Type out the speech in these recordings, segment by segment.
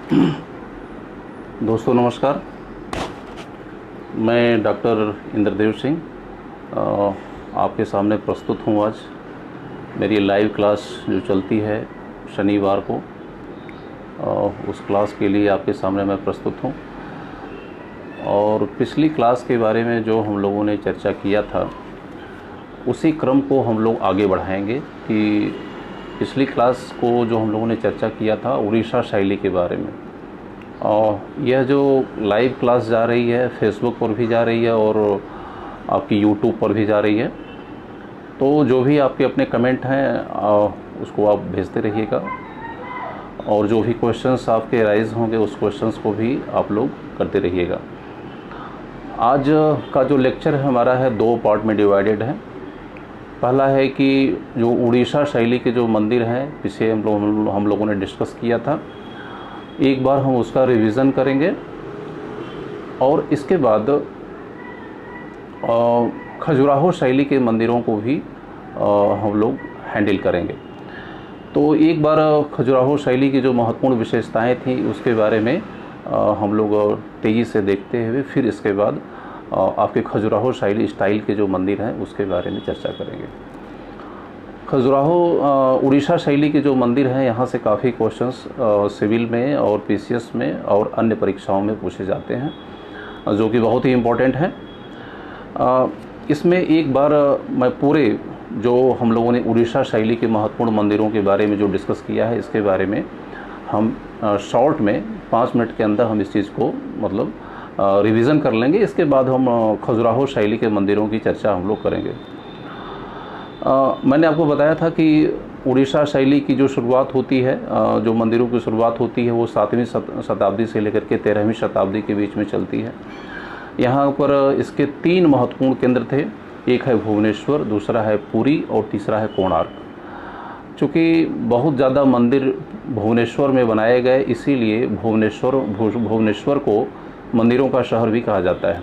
दोस्तों नमस्कार। मैं डॉक्टर इंद्रदेव सिंह आपके सामने प्रस्तुत हूँ। आज मेरी लाइव क्लास जो चलती है शनिवार को, उस क्लास के लिए आपके सामने मैं प्रस्तुत हूँ। और पिछली क्लास के बारे में जो हम लोगों ने चर्चा किया था, उसी क्रम को हम लोग आगे बढ़ाएंगे। कि पिछली क्लास को जो हम लोगों ने चर्चा किया था उड़ीसा शैली के बारे में, और यह जो लाइव क्लास जा रही है फेसबुक पर भी जा रही है और आपकी यूट्यूब पर भी जा रही है। तो जो भी आपके अपने कमेंट हैं उसको आप भेजते रहिएगा, और जो भी क्वेश्चंस आपके राइज होंगे उस क्वेश्चंस को भी आप लोग करते रहिएगा। आज का जो लेक्चर है हमारा है 2 पार्ट में डिवाइडेड है। पहला है कि जो उड़ीसा शैली के जो मंदिर हैं पीछे हम लोगों ने डिस्कस किया था, एक बार हम उसका रिवीजन करेंगे, और इसके बाद खजुराहो शैली के मंदिरों को भी हम लोग हैंडल करेंगे। तो एक बार खजुराहो शैली की जो महत्वपूर्ण विशेषताएं थी उसके बारे में हम लोग तेज़ी से देखते हुए फिर इसके बाद आपके खजुराहो शैली स्टाइल के जो मंदिर हैं उसके बारे में चर्चा करेंगे। खजुराहो उड़ीसा शैली के जो मंदिर हैं, यहाँ से काफ़ी क्वेश्चंस सिविल में और पीसीएस में और अन्य परीक्षाओं में पूछे जाते हैं, जो कि बहुत ही इम्पोर्टेंट हैं। इसमें एक बार मैं पूरे जो हम लोगों ने उड़ीसा शैली के महत्वपूर्ण मंदिरों के बारे में जो डिस्कस किया है इसके बारे में हम शॉर्ट में 5 मिनट के अंदर हम इस चीज़ को मतलब रिवीजन कर लेंगे। इसके बाद हम खजुराहो शैली के मंदिरों की चर्चा हम लोग करेंगे। मैंने आपको बताया था कि उड़ीसा शैली की जो शुरुआत होती है, जो मंदिरों की शुरुआत होती है वो 7वीं शताब्दी से लेकर के 13वीं शताब्दी के बीच में चलती है। यहाँ पर इसके 3 महत्वपूर्ण केंद्र थे। एक है भुवनेश्वर, दूसरा है पुरी और तीसरा है कोणार्क। चूँकि बहुत ज़्यादा मंदिर भुवनेश्वर में बनाए गए, इसीलिए भुवनेश्वर को मंदिरों का शहर भी कहा जाता है।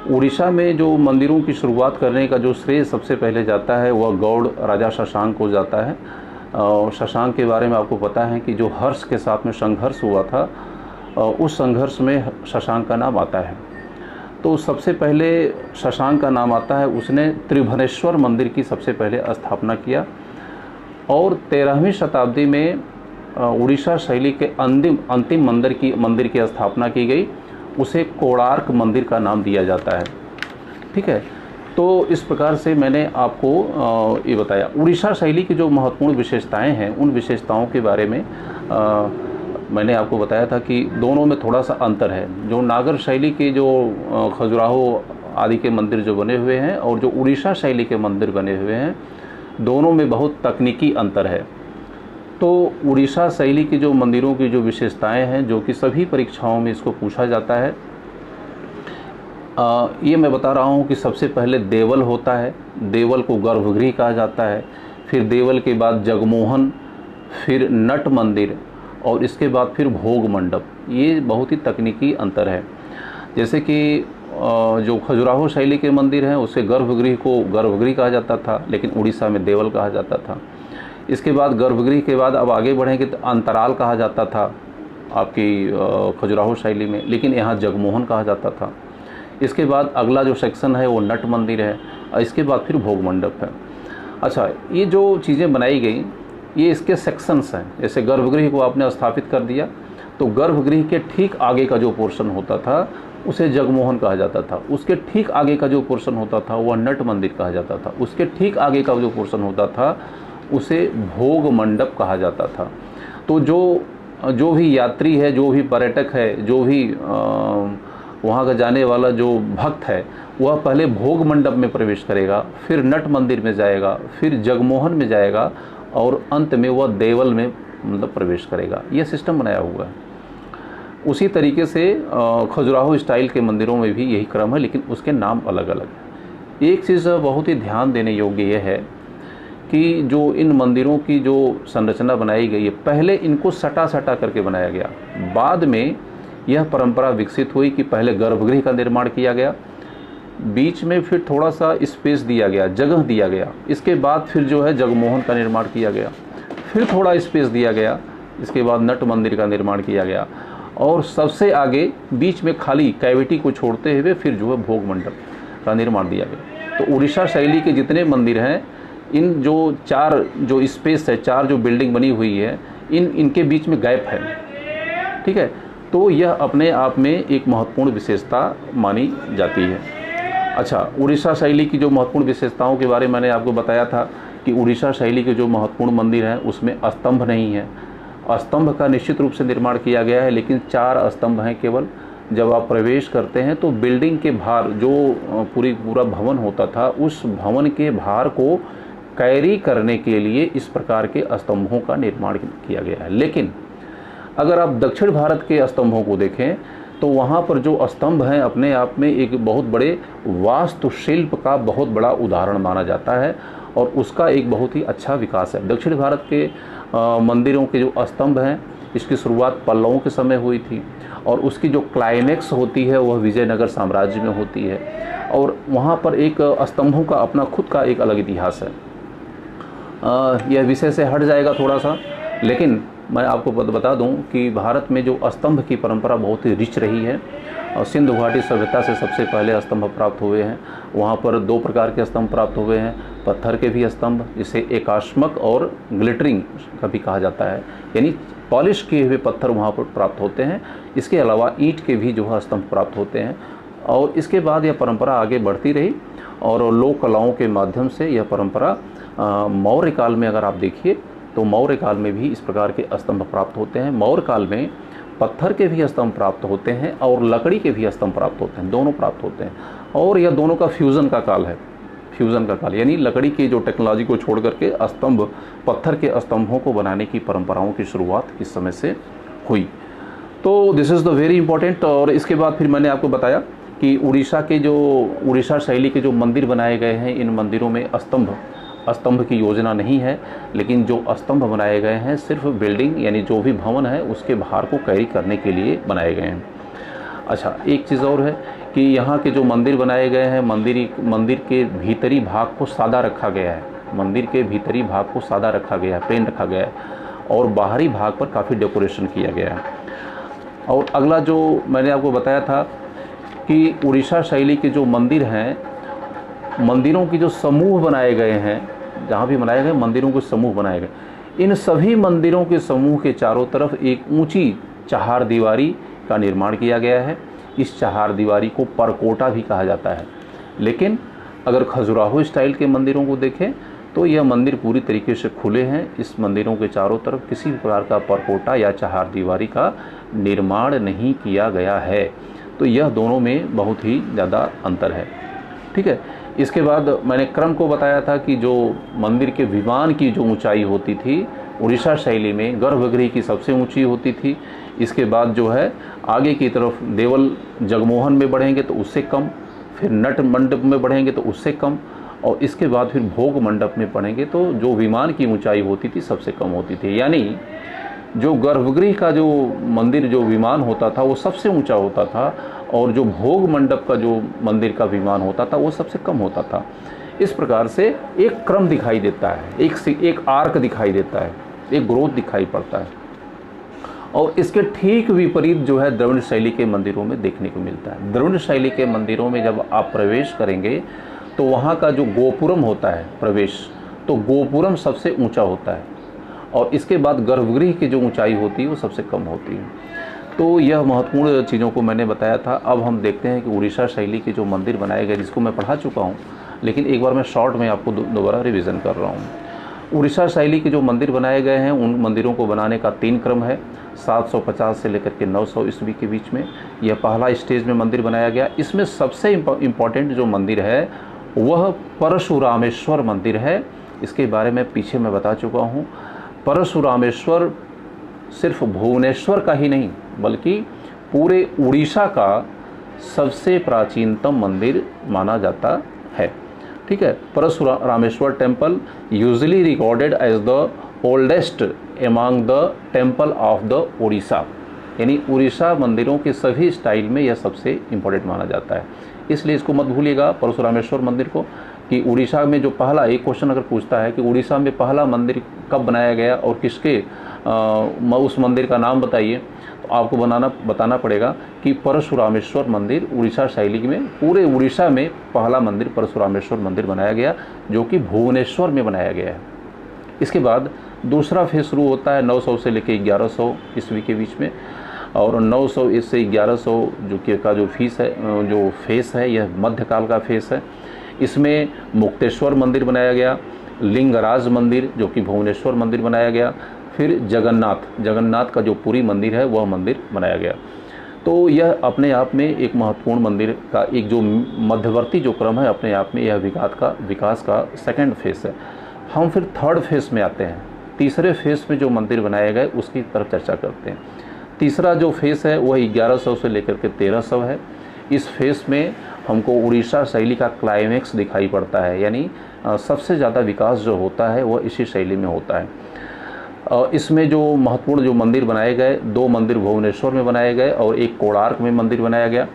उड़ीसा में जो मंदिरों की शुरुआत करने का जो श्रेय सबसे पहले जाता है वह गौड़ राजा शशांक को जाता है। और शशांक के बारे में आपको पता है कि जो हर्ष के साथ में संघर्ष हुआ था, उस संघर्ष में शशांक का नाम आता है। तो सबसे पहले शशांक का नाम आता है, उसने त्रिभुवनेश्वर मंदिर की सबसे पहले स्थापना किया। और 13वीं शताब्दी में उड़ीसा शैली के अंतिम मंदिर की स्थापना की गई, उसे कोणार्क मंदिर का नाम दिया जाता है। ठीक है, तो इस प्रकार से मैंने आपको ये बताया। उड़ीसा शैली की जो महत्वपूर्ण विशेषताएं हैं उन विशेषताओं के बारे में मैंने आपको बताया था कि दोनों में थोड़ा सा अंतर है। जो नागर शैली के जो खजुराहो आदि के मंदिर जो बने हुए हैं और जो उड़ीसा शैली के मंदिर बने हुए हैं, दोनों में बहुत तकनीकी अंतर है। तो उड़ीसा शैली की जो मंदिरों की जो विशेषताएं हैं, जो कि सभी परीक्षाओं में इसको पूछा जाता है, ये मैं बता रहा हूँ कि सबसे पहले देवल होता है। देवल को गर्भगृह कहा जाता है। फिर देवल के बाद जगमोहन, फिर नट मंदिर, और इसके बाद फिर भोग मंडप। ये बहुत ही तकनीकी अंतर है। जैसे कि जो खजुराहो शैली के मंदिर हैं उसे गर्भगृह को गर्भगृह कहा जाता था, लेकिन उड़ीसा में देवल कहा जाता था। इसके बाद गर्भगृह के बाद अब आगे बढ़ेंगे तो अंतराल कहा जाता था आपकी खजुराहो शैली में, लेकिन यहाँ जगमोहन कहा जाता था। इसके बाद अगला जो सेक्शन है वो नट मंदिर है, और इसके बाद फिर भोग मंडप है। अच्छा, ये जो चीज़ें बनाई गई ये इसके सेक्शंस हैं। जैसे गर्भगृह को आपने स्थापित कर दिया, तो गर्भगृह के ठीक आगे का जो पोर्शन होता था उसे जगमोहन कहा जाता था। उसके ठीक आगे का जो पोर्शन होता था वह नट मंदिर कहा जाता था। उसके ठीक आगे का जो पोर्शन होता था उसे भोग मंडप कहा जाता था। तो जो भी यात्री है, जो भी पर्यटक है, जो भी वहाँ का जाने वाला जो भक्त है, वह पहले भोग मंडप में प्रवेश करेगा, फिर नट मंदिर में जाएगा, फिर जगमोहन में जाएगा, और अंत में वह देवल में मतलब प्रवेश करेगा। यह सिस्टम बनाया हुआ है। उसी तरीके से खजुराहो स्टाइल के मंदिरों में भी यही क्रम है, लेकिन उसके नाम अलग अलग है। एक चीज़ बहुत ही ध्यान देने योग्य यह है कि जो इन मंदिरों की जो संरचना बनाई गई है, पहले इनको सटा करके बनाया गया। बाद में यह परंपरा विकसित हुई कि पहले गर्भगृह का निर्माण किया गया, बीच में फिर थोड़ा सा स्पेस दिया गया, जगह दिया गया। इसके बाद फिर जो है जगमोहन का निर्माण किया गया, फिर थोड़ा स्पेस दिया गया, इसके बाद नट मंदिर का निर्माण किया गया, और सबसे आगे बीच में खाली कैविटी को छोड़ते हुए फिर जो है भोग मंडप का निर्माण दिया गया। तो उड़ीसा शैली के जितने मंदिर हैं, इन जो 4 जो स्पेस है, 4 जो बिल्डिंग बनी हुई है, इनके बीच में गैप है, ठीक है। तो यह अपने आप में एक महत्वपूर्ण विशेषता मानी जाती है। अच्छा, उड़ीसा शैली की जो महत्वपूर्ण विशेषताओं के बारे में मैंने आपको बताया था कि उड़ीसा शैली के जो महत्वपूर्ण मंदिर हैं उसमें स्तंभ नहीं है। स्तंभ का निश्चित रूप से निर्माण किया गया है, लेकिन 4 स्तंभ हैं केवल। जब आप प्रवेश करते हैं तो बिल्डिंग के भार, जो पूरा भवन होता था, उस भवन के भार को कैरी करने के लिए इस प्रकार के स्तंभों का निर्माण किया गया है। लेकिन अगर आप दक्षिण भारत के स्तंभों को देखें तो वहाँ पर जो स्तंभ हैं अपने आप में एक बहुत बड़े वास्तुशिल्प का बहुत बड़ा उदाहरण माना जाता है, और उसका एक बहुत ही अच्छा विकास है। दक्षिण भारत के मंदिरों के जो स्तंभ हैं, इसकी शुरुआत पल्लवों के समय हुई थी, और उसकी जो क्लाइमेक्स होती है वह विजयनगर साम्राज्य में होती है, और वहाँ पर एक स्तंभों का अपना खुद का एक अलग इतिहास है। यह विषय से हट जाएगा थोड़ा सा, लेकिन मैं आपको बता दूं कि भारत में जो स्तंभ की परंपरा बहुत ही रिच रही है, और सिंधु घाटी सभ्यता से सबसे पहले स्तंभ प्राप्त हुए हैं। वहाँ पर 2 प्रकार के स्तंभ प्राप्त हुए हैं, पत्थर के भी स्तंभ, जिसे एकाश्मक और ग्लिटरिंग का भी कहा जाता है, यानी पॉलिश किए हुए पत्थर वहाँ पर प्राप्त होते हैं। इसके अलावा ईंट के भी जो है स्तंभ प्राप्त होते हैं, और इसके बाद यह परंपरा आगे बढ़ती रही, और लोक कलाओं के माध्यम से यह परंपरा मौर्य काल में अगर आप देखिए तो मौर्य काल में भी इस प्रकार के स्तंभ प्राप्त होते हैं। मौर्य काल में पत्थर के भी स्तंभ प्राप्त होते हैं और लकड़ी के भी स्तंभ प्राप्त होते हैं, दोनों प्राप्त होते हैं, और यह दोनों का फ्यूज़न का काल है। फ्यूज़न का काल यानी लकड़ी की जो टेक्नोलॉजी को छोड़ करके स्तंभ, पत्थर के स्तंभों को बनाने की परंपराओं की शुरुआत इस समय से हुई। तो this is the very important. और इसके बाद फिर मैंने आपको बताया कि उड़ीसा शैली के जो मंदिर बनाए गए हैं, इन मंदिरों में स्तंभ की योजना नहीं है, लेकिन जो स्तंभ बनाए गए हैं सिर्फ बिल्डिंग यानी जो भी भवन है उसके भार को कैरी करने के लिए बनाए गए हैं। अच्छा, एक चीज़ और है कि यहाँ के जो मंदिर बनाए गए हैं, मंदिर के भीतरी भाग को सादा रखा गया है, मंदिर के भीतरी भाग को सादा रखा गया है, प्लेन रखा गया है, और बाहरी भाग पर काफ़ी डेकोरेशन किया गया है। और अगला जो मैंने आपको बताया था कि उड़ीसा शैली के जो मंदिर हैं, मंदिरों की जो समूह बनाए गए हैं, जहाँ भी बनाए गए मंदिरों के समूह बनाए गए, इन सभी मंदिरों के समूह के चारों तरफ एक ऊंची चहारदीवारी का निर्माण किया गया है। इस चहारदीवारी को परकोटा भी कहा जाता है। लेकिन अगर खजुराहो स्टाइल के मंदिरों को देखें तो यह मंदिर पूरी तरीके से खुले हैं। इस मंदिरों के चारों तरफ किसी भी प्रकार का परकोटा या चहारदीवारी का निर्माण नहीं किया गया है। तो यह दोनों में बहुत ही ज़्यादा अंतर है, ठीक है। इसके बाद मैंने क्रम को बताया था कि जो मंदिर के विमान की जो ऊंचाई होती थी उड़ीसा शैली में गर्भगृह की सबसे ऊंची होती थी। इसके बाद जो है आगे की तरफ देवल जगमोहन में बढ़ेंगे तो उससे कम, फिर नट मंडप में बढ़ेंगे तो उससे कम, और इसके बाद फिर भोग मंडप में पढ़ेंगे तो जो विमान की ऊंचाई होती थी सबसे कम होती थी। यानी जो गर्भगृह का जो मंदिर जो विमान होता था वो सबसे ऊंचा होता था, और जो भोग मंडप का जो मंदिर का विमान होता था वो सबसे कम होता था। इस प्रकार से एक क्रम दिखाई देता है, एक आर्क दिखाई देता है, एक ग्रोथ दिखाई पड़ता है। और इसके ठीक विपरीत जो है द्रविड़ शैली के मंदिरों में देखने को मिलता है। द्रविड़ शैली के मंदिरों में जब आप प्रवेश करेंगे तो वहाँ का जो गोपुरम होता है प्रवेश, तो गोपुरम सबसे ऊंचा होता है, और इसके बाद गर्भगृह की जो ऊंचाई होती है वो सबसे कम होती है। तो यह महत्वपूर्ण चीज़ों को मैंने बताया था। अब हम देखते हैं कि उड़ीसा शैली के जो मंदिर बनाए गए, जिसको मैं पढ़ा चुका हूँ, लेकिन एक बार मैं शॉर्ट में आपको दोबारा रिवीजन कर रहा हूँ। उड़ीसा शैली के जो मंदिर बनाए गए हैं उन मंदिरों को बनाने का 3 क्रम है। 750 से लेकर के 900 ईस्वी के बीच में यह पहला स्टेज में मंदिर बनाया गया। इसमें सबसे इम्पॉर्टेंट जो मंदिर है वह परशुरामेश्वर मंदिर है। इसके बारे में पीछे मैं बता चुका हूँ। परशुरामेश्वर सिर्फ भुवनेश्वर का ही नहीं बल्कि पूरे उड़ीसा का सबसे प्राचीनतम मंदिर माना जाता है, ठीक है। Parashurameshwar temple usually recorded as the oldest among the temple of the Orissa, यानी उड़ीसा मंदिरों के सभी स्टाइल में यह सबसे इम्पोर्टेंट माना जाता है। इसलिए इसको मत भूलिएगा परशुरामेश्वर मंदिर को, कि उड़ीसा में जो पहला, एक क्वेश्चन अगर पूछता है कि उड़ीसा में पहला मंदिर कब बनाया गया और किसके उस मंदिर का नाम बताइए, तो आपको बताना पड़ेगा कि परशुरामेश्वर मंदिर उड़ीसा शैली में, पूरे उड़ीसा में पहला मंदिर परशुरामेश्वर मंदिर बनाया गया, जो कि भुवनेश्वर में बनाया गया है। इसके बाद दूसरा फेज शुरू होता है 900 से लेकर 1100 ईस्वी के बीच में, और 900 से 1100 जो फेस है यह मध्यकाल का फेस है। इसमें मुक्तेश्वर मंदिर बनाया गया, लिंगराज मंदिर जो कि भुवनेश्वर मंदिर बनाया गया, फिर जगन्नाथ का जो पुरी मंदिर है वह मंदिर बनाया गया। तो यह अपने आप में एक महत्वपूर्ण मंदिर का एक जो मध्यवर्ती जो क्रम है, अपने आप में यह विकास का सेकंड फेस है। हम फिर थर्ड फेस में आते हैं, तीसरे फेस में जो मंदिर बनाए गए उसकी तरफ चर्चा करते हैं। तीसरा जो फेस है वह 1100 से लेकर के 1300 है। इस फेस में हमको उड़ीसा शैली का क्लाइमेक्स दिखाई पड़ता है, यानी सबसे ज़्यादा विकास जो होता है वह इसी शैली में होता है। इसमें जो महत्वपूर्ण जो मंदिर बनाए गए, 2 मंदिर भुवनेश्वर में बनाए गए और एक कोणार्क में मंदिर बनाया गया।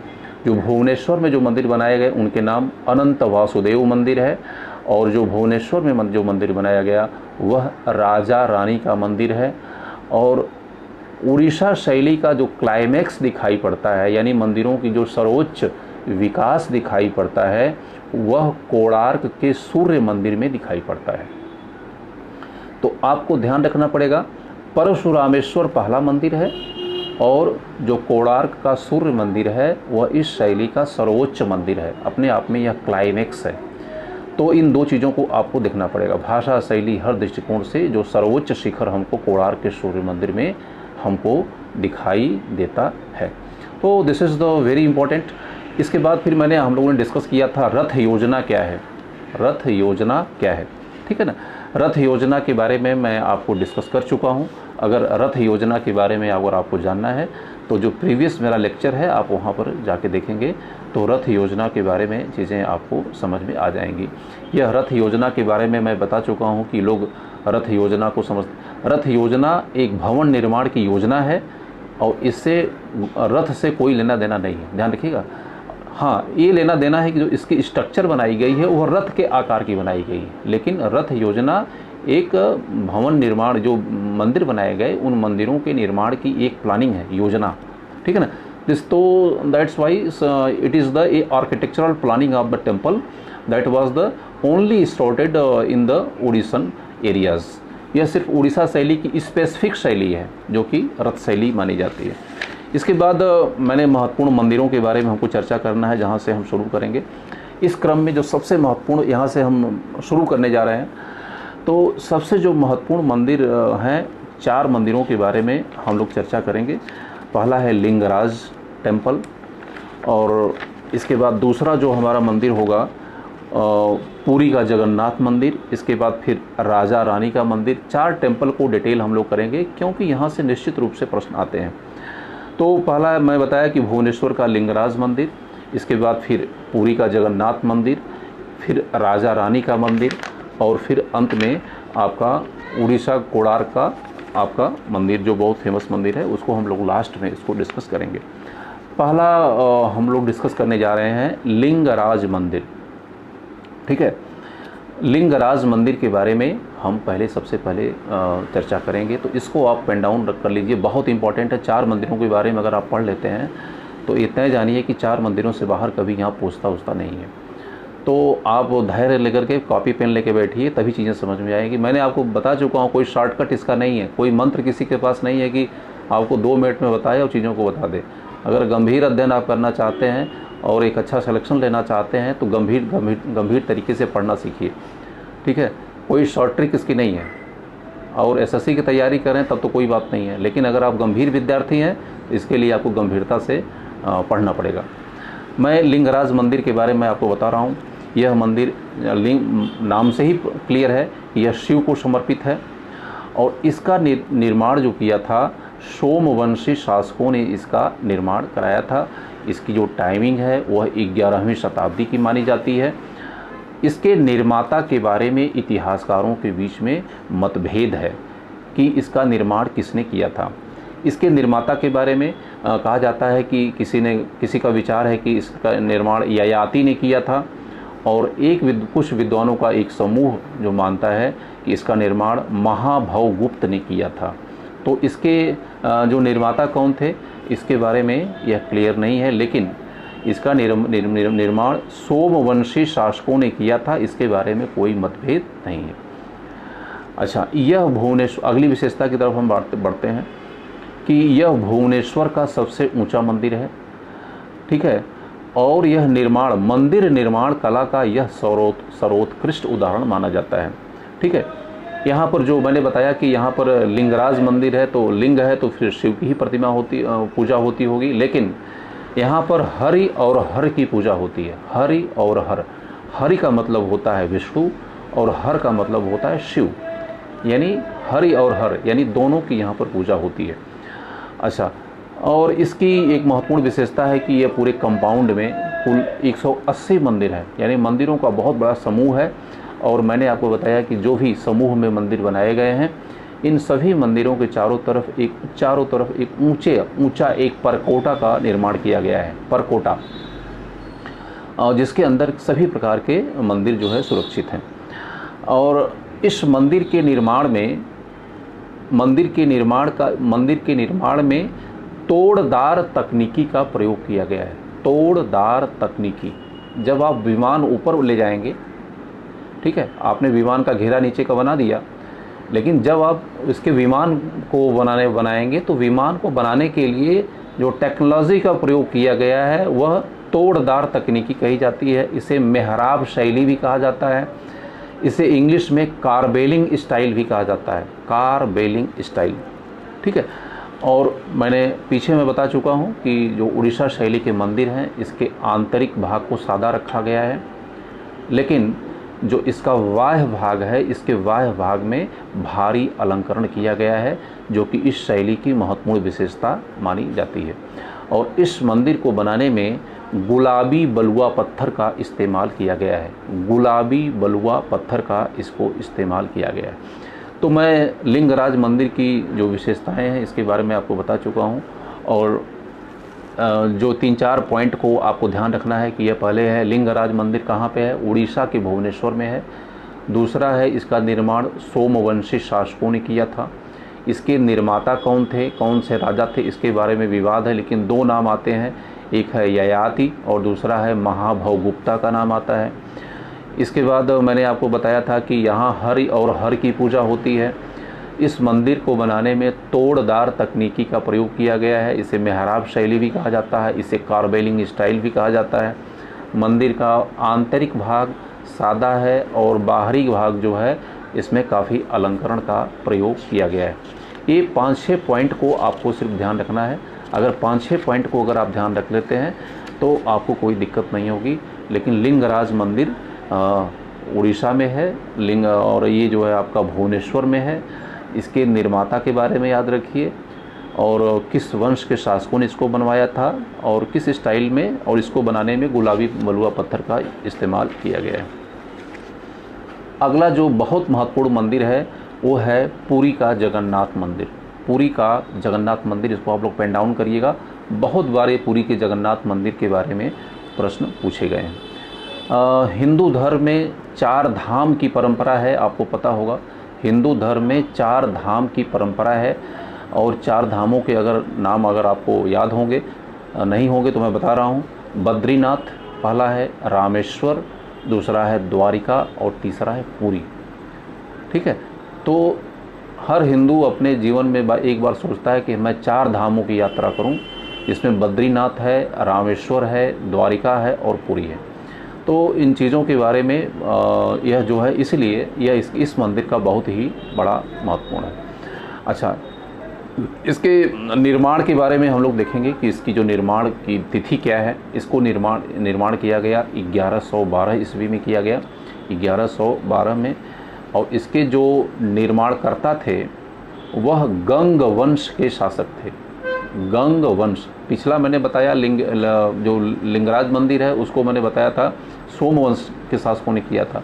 जो भुवनेश्वर में जो मंदिर बनाए गए उनके नाम अनंत वासुदेव मंदिर है, और जो भुवनेश्वर में जो मंदिर बनाया गया वह राजा रानी का मंदिर है। और उड़ीसा शैली का जो क्लाइमेक्स दिखाई पड़ता है, यानी मंदिरों की जो सर्वोच्च विकास दिखाई पड़ता है, वह कोणार्क के सूर्य मंदिर में दिखाई पड़ता है। तो आपको ध्यान रखना पड़ेगा, परशुरामेश्वर पहला मंदिर है और जो कोणार्क का सूर्य मंदिर है वह इस शैली का सर्वोच्च मंदिर है, अपने आप में यह क्लाइमेक्स है। तो इन 2 चीज़ों को आपको देखना पड़ेगा, भाषा शैली हर दृष्टिकोण से जो सर्वोच्च शिखर हमको कोणार्क के सूर्य मंदिर में हमको दिखाई देता है। तो this is the very important. इसके बाद फिर हम लोगों ने डिस्कस किया था रथ योजना क्या है, रथ योजना क्या है, ठीक है ना। रथ योजना के बारे में मैं आपको डिस्कस कर चुका हूँ। अगर रथ योजना के बारे में अगर आपको जानना है तो जो प्रीवियस मेरा लेक्चर है आप वहाँ पर जाके देखेंगे, तो रथ योजना के बारे में चीज़ें आपको समझ में आ जाएंगी। यह रथ योजना के बारे में मैं बता चुका हूँ कि लोग रथ योजना को रथ योजना एक भवन निर्माण की योजना है और इससे रथ से कोई लेना देना नहीं है, ध्यान रखिएगा। हाँ, ये लेना देना है कि जो इसकी स्ट्रक्चर बनाई गई है वह रथ के आकार की बनाई गई है, लेकिन रथ योजना एक भवन निर्माण, जो मंदिर बनाए गए उन मंदिरों के निर्माण की एक प्लानिंग है, योजना, ठीक है ना। तो that's why it is the architectural planning of the temple that was the only started in the Orissan areas. यह सिर्फ उड़ीसा शैली की स्पेसिफिक शैली है जो कि रथ शैली मानी जाती है। इसके बाद मैंने महत्वपूर्ण मंदिरों के बारे में हमको चर्चा करना है, जहाँ से हम शुरू करेंगे। इस क्रम में जो सबसे महत्वपूर्ण यहाँ से हम शुरू करने जा रहे हैं, तो सबसे जो महत्वपूर्ण मंदिर हैं, 4 मंदिरों के बारे में हम लोग चर्चा करेंगे। पहला है लिंगराज टेम्पल, और इसके बाद दूसरा जो हमारा मंदिर होगा पुरी का जगन्नाथ मंदिर, इसके बाद फिर राजा रानी का मंदिर। 4 टेम्पल को डिटेल हम लोग करेंगे क्योंकि यहाँ से निश्चित रूप से प्रश्न आते हैं। तो पहला मैं बताया कि भुवनेश्वर का लिंगराज मंदिर, इसके बाद फिर पुरी का जगन्नाथ मंदिर, फिर राजा रानी का मंदिर, और फिर अंत में आपका उड़ीसा कोणार्क का आपका मंदिर जो बहुत फेमस मंदिर है, उसको हम लोग लास्ट में इसको डिस्कस करेंगे। पहला हम लोग डिस्कस करने जा रहे हैं लिंगराज मंदिर, ठीक है। लिंगराज मंदिर के बारे में हम सबसे पहले चर्चा करेंगे, तो इसको आप पेन डाउन कर लीजिए, बहुत इंपॉर्टेंट है। 4 मंदिरों के बारे में अगर आप पढ़ लेते हैं तो इतना जानिए कि 4 मंदिरों से बाहर कभी यहाँ पूछता नहीं है। तो आप धैर्य लेकर के कॉपी पेन लेके बैठिए, तभी चीज़ें समझ में आएगी। मैंने आपको बता चुका हूँ, कोई शॉर्टकट इसका नहीं है, कोई मंत्र किसी के पास नहीं है कि आपको 2 मिनट में बताए और चीज़ों को बता दे। अगर गंभीर अध्ययन आप करना चाहते हैं और एक अच्छा सिलेक्शन लेना चाहते हैं तो गंभीर तरीके से पढ़ना सीखिए, ठीक है। कोई शॉर्ट ट्रिक इसकी नहीं है। और एसएससी की तैयारी करें तब तो कोई बात नहीं है, लेकिन अगर आप गंभीर विद्यार्थी हैं तो इसके लिए आपको गंभीरता से पढ़ना पड़ेगा। मैं लिंगराज मंदिर के बारे में आपको बता रहा हूँ। यह मंदिर लिंग नाम से ही क्लियर है, यह शिव को समर्पित है, और इसका निर्माण जो किया था सोमवंशी शासकों ने इसका निर्माण कराया था। इसकी जो टाइमिंग है वह 11वीं शताब्दी की मानी जाती है। इसके निर्माता के बारे में इतिहासकारों के बीच में मतभेद है कि इसका निर्माण किसने किया था। इसके निर्माता के बारे में कहा जाता है कि किसी का विचार है कि इसका निर्माण ययाति ने किया था, और कुछ विद्वानों का एक समूह जो मानता है कि इसका निर्माण महाभवगुप्त ने किया था। तो इसके जो निर्माता कौन थे इसके बारे में यह क्लियर नहीं है, लेकिन इसका निर्माण सोमवंशी शासकों ने किया था, इसके बारे में कोई मतभेद नहीं है। अच्छा, यह भुवनेश्वर, अगली विशेषता की तरफ हम बढ़ते हैं कि यह भुवनेश्वर का सबसे ऊंचा मंदिर है, ठीक है, और यह मंदिर निर्माण कला का यह सर्वोत्कृष्ट उदाहरण माना जाता है, ठीक है। यहाँ पर जो मैंने बताया कि यहाँ पर लिंगराज मंदिर है, तो लिंग है तो फिर शिव की ही प्रतिमा पूजा होती होगी, लेकिन यहाँ पर हरि और हर की पूजा होती है। हरि और हरि का मतलब होता है विष्णु और हर का मतलब होता है शिव, यानी हरि और हर यानी दोनों की यहाँ पर पूजा होती है। अच्छा, और इसकी एक महत्वपूर्ण विशेषता है कि यह पूरे कंपाउंड में कुल 180 मंदिर हैं, यानी मंदिरों का बहुत बड़ा समूह है। और मैंने आपको बताया कि जो भी समूह में मंदिर बनाए गए हैं, इन सभी मंदिरों के चारों तरफ एक ऊंचा एक परकोटा का निर्माण किया गया है, परकोटा, और जिसके अंदर सभी प्रकार के मंदिर जो है सुरक्षित हैं। और इस मंदिर के निर्माण में तोड़दार तकनीकी का प्रयोग किया गया है। तोड़दार तकनीकी, जब आप विमान ऊपर ले जाएंगे, ठीक है, आपने विमान का घेरा नीचे का बना दिया, लेकिन जब आप इसके विमान को बनाएंगे तो विमान को बनाने के लिए जो टेक्नोलॉजी का प्रयोग किया गया है वह तोड़दार तकनीकी कही जाती है। इसे मेहराब शैली भी कहा जाता है, इसे इंग्लिश में कार्बेलिंग स्टाइल भी कहा जाता है, कार्बेलिंग स्टाइल, ठीक है। और मैंने पीछे में बता चुका हूँ कि जो उड़ीसा शैली के मंदिर हैं इसके आंतरिक भाग को सादा रखा गया है, लेकिन जो इसका बाह्य भाग है, इसके बाह्य भाग में भारी अलंकरण किया गया है, जो कि इस शैली की महत्वपूर्ण विशेषता मानी जाती है। और इस मंदिर को बनाने में गुलाबी बलुआ पत्थर का इस्तेमाल किया गया है। गुलाबी बलुआ पत्थर का इसको इस्तेमाल किया गया है। तो मैं लिंगराज मंदिर की जो विशेषताएं हैं इसके बारे में आपको बता चुका हूं, और जो 3-4 पॉइंट को आपको ध्यान रखना है कि यह पहले है, लिंगराज मंदिर कहाँ पे है, उड़ीसा के भुवनेश्वर में है। दूसरा है, इसका निर्माण सोमवंशी शासकों ने किया था। इसके निर्माता कौन थे, कौन से राजा थे, इसके बारे में विवाद है, लेकिन 2 नाम आते हैं, एक है ययाति और दूसरा है महाभवगुप्ता का नाम आता है। इसके बाद मैंने आपको बताया था कि यहाँ हरि और हर की पूजा होती है। इस मंदिर को बनाने में तोड़दार तकनीकी का प्रयोग किया गया है, इसे मेहराब शैली भी कहा जाता है, इसे कार्बेलिंग स्टाइल भी कहा जाता है। मंदिर का आंतरिक भाग सादा है और बाहरी भाग जो है इसमें काफ़ी अलंकरण का प्रयोग किया गया है। ये 5-6 पॉइंट को आपको सिर्फ ध्यान रखना है। अगर 5-6 पॉइंट को अगर आप ध्यान रख लेते हैं तो आपको कोई दिक्कत नहीं होगी। लेकिन लिंगराज मंदिर उड़ीसा में है, और ये जो है आपका भुवनेश्वर में है। इसके निर्माता के बारे में याद रखिए, और किस वंश के शासकों ने इसको बनवाया था और किस स्टाइल में, और इसको बनाने में गुलाबी बलुआ पत्थर का इस्तेमाल किया गया है। अगला जो बहुत महत्वपूर्ण मंदिर है वो है पुरी का जगन्नाथ मंदिर। पुरी का जगन्नाथ मंदिर, इसको आप लोग पेन डाउन करिएगा। बहुत बार ये पुरी के जगन्नाथ मंदिर के बारे में प्रश्न पूछे गए हैं। हिंदू धर्म में 4 धाम की परंपरा है, आपको पता होगा। हिंदू धर्म में 4 धाम की परंपरा है, और 4 धामों के नाम अगर आपको याद होंगे, नहीं होंगे तो मैं बता रहा हूँ। बद्रीनाथ पहला है, रामेश्वर दूसरा है, द्वारिका और तीसरा है पुरी, ठीक है। तो हर हिंदू अपने जीवन में एक बार सोचता है कि मैं 4 धामों की यात्रा करूं, जिसमें बद्रीनाथ है, रामेश्वर है, द्वारिका है और पुरी है। तो इन चीज़ों के बारे में यह जो है, इसलिए यह इस मंदिर का बहुत ही बड़ा महत्वपूर्ण है। अच्छा, इसके निर्माण के बारे में हम लोग देखेंगे कि इसकी जो निर्माण की तिथि क्या है। इसको निर्माण किया गया 1112 ईस्वी में किया गया, 1112 में। और इसके जो निर्माणकर्ता थे वह गंग वंश के शासक थे। गंग वंश, पिछला मैंने बताया जो लिंगराज मंदिर है उसको मैंने बताया था सोमवंश के शासकों ने किया था,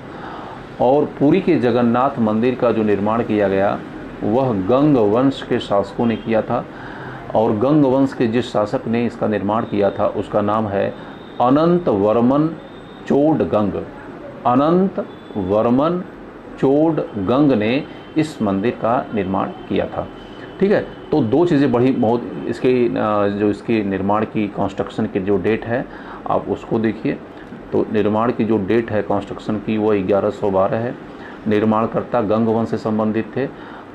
और पुरी के जगन्नाथ मंदिर का जो निर्माण किया गया वह गंग वंश के शासकों ने किया था। और गंग वंश के जिस शासक ने इसका निर्माण किया था उसका नाम है अनंत वर्मन चोडगंग। अनंत वर्मन चोडगंग ने इस मंदिर का निर्माण किया था। ठीक है। तो दो चीज़ें बड़ी बहुत इसके जो इसकी निर्माण की कंस्ट्रक्शन की जो डेट है आप उसको देखिए। तो निर्माण की जो डेट है कंस्ट्रक्शन की वो 1112 है। निर्माणकर्ता गंग वंश से संबंधित थे।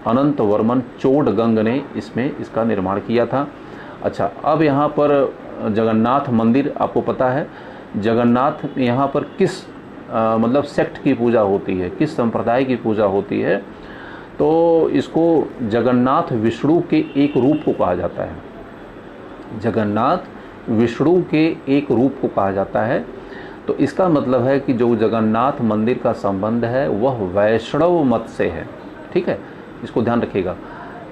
अनंत वर्मन चोडगंग ने इसमें इसका निर्माण किया था। अच्छा, अब यहाँ पर जगन्नाथ मंदिर आपको पता है, जगन्नाथ यहाँ पर किस मतलब सेक्ट की पूजा होती है, किस संप्रदाय की पूजा होती है, तो इसको जगन्नाथ विष्णु के एक रूप को कहा जाता है। जगन्नाथ विष्णु के एक रूप को कहा जाता है। तो इसका मतलब है कि जो जगन्नाथ मंदिर का संबंध है वह वैष्णव मत से है। ठीक है, इसको ध्यान रखिएगा।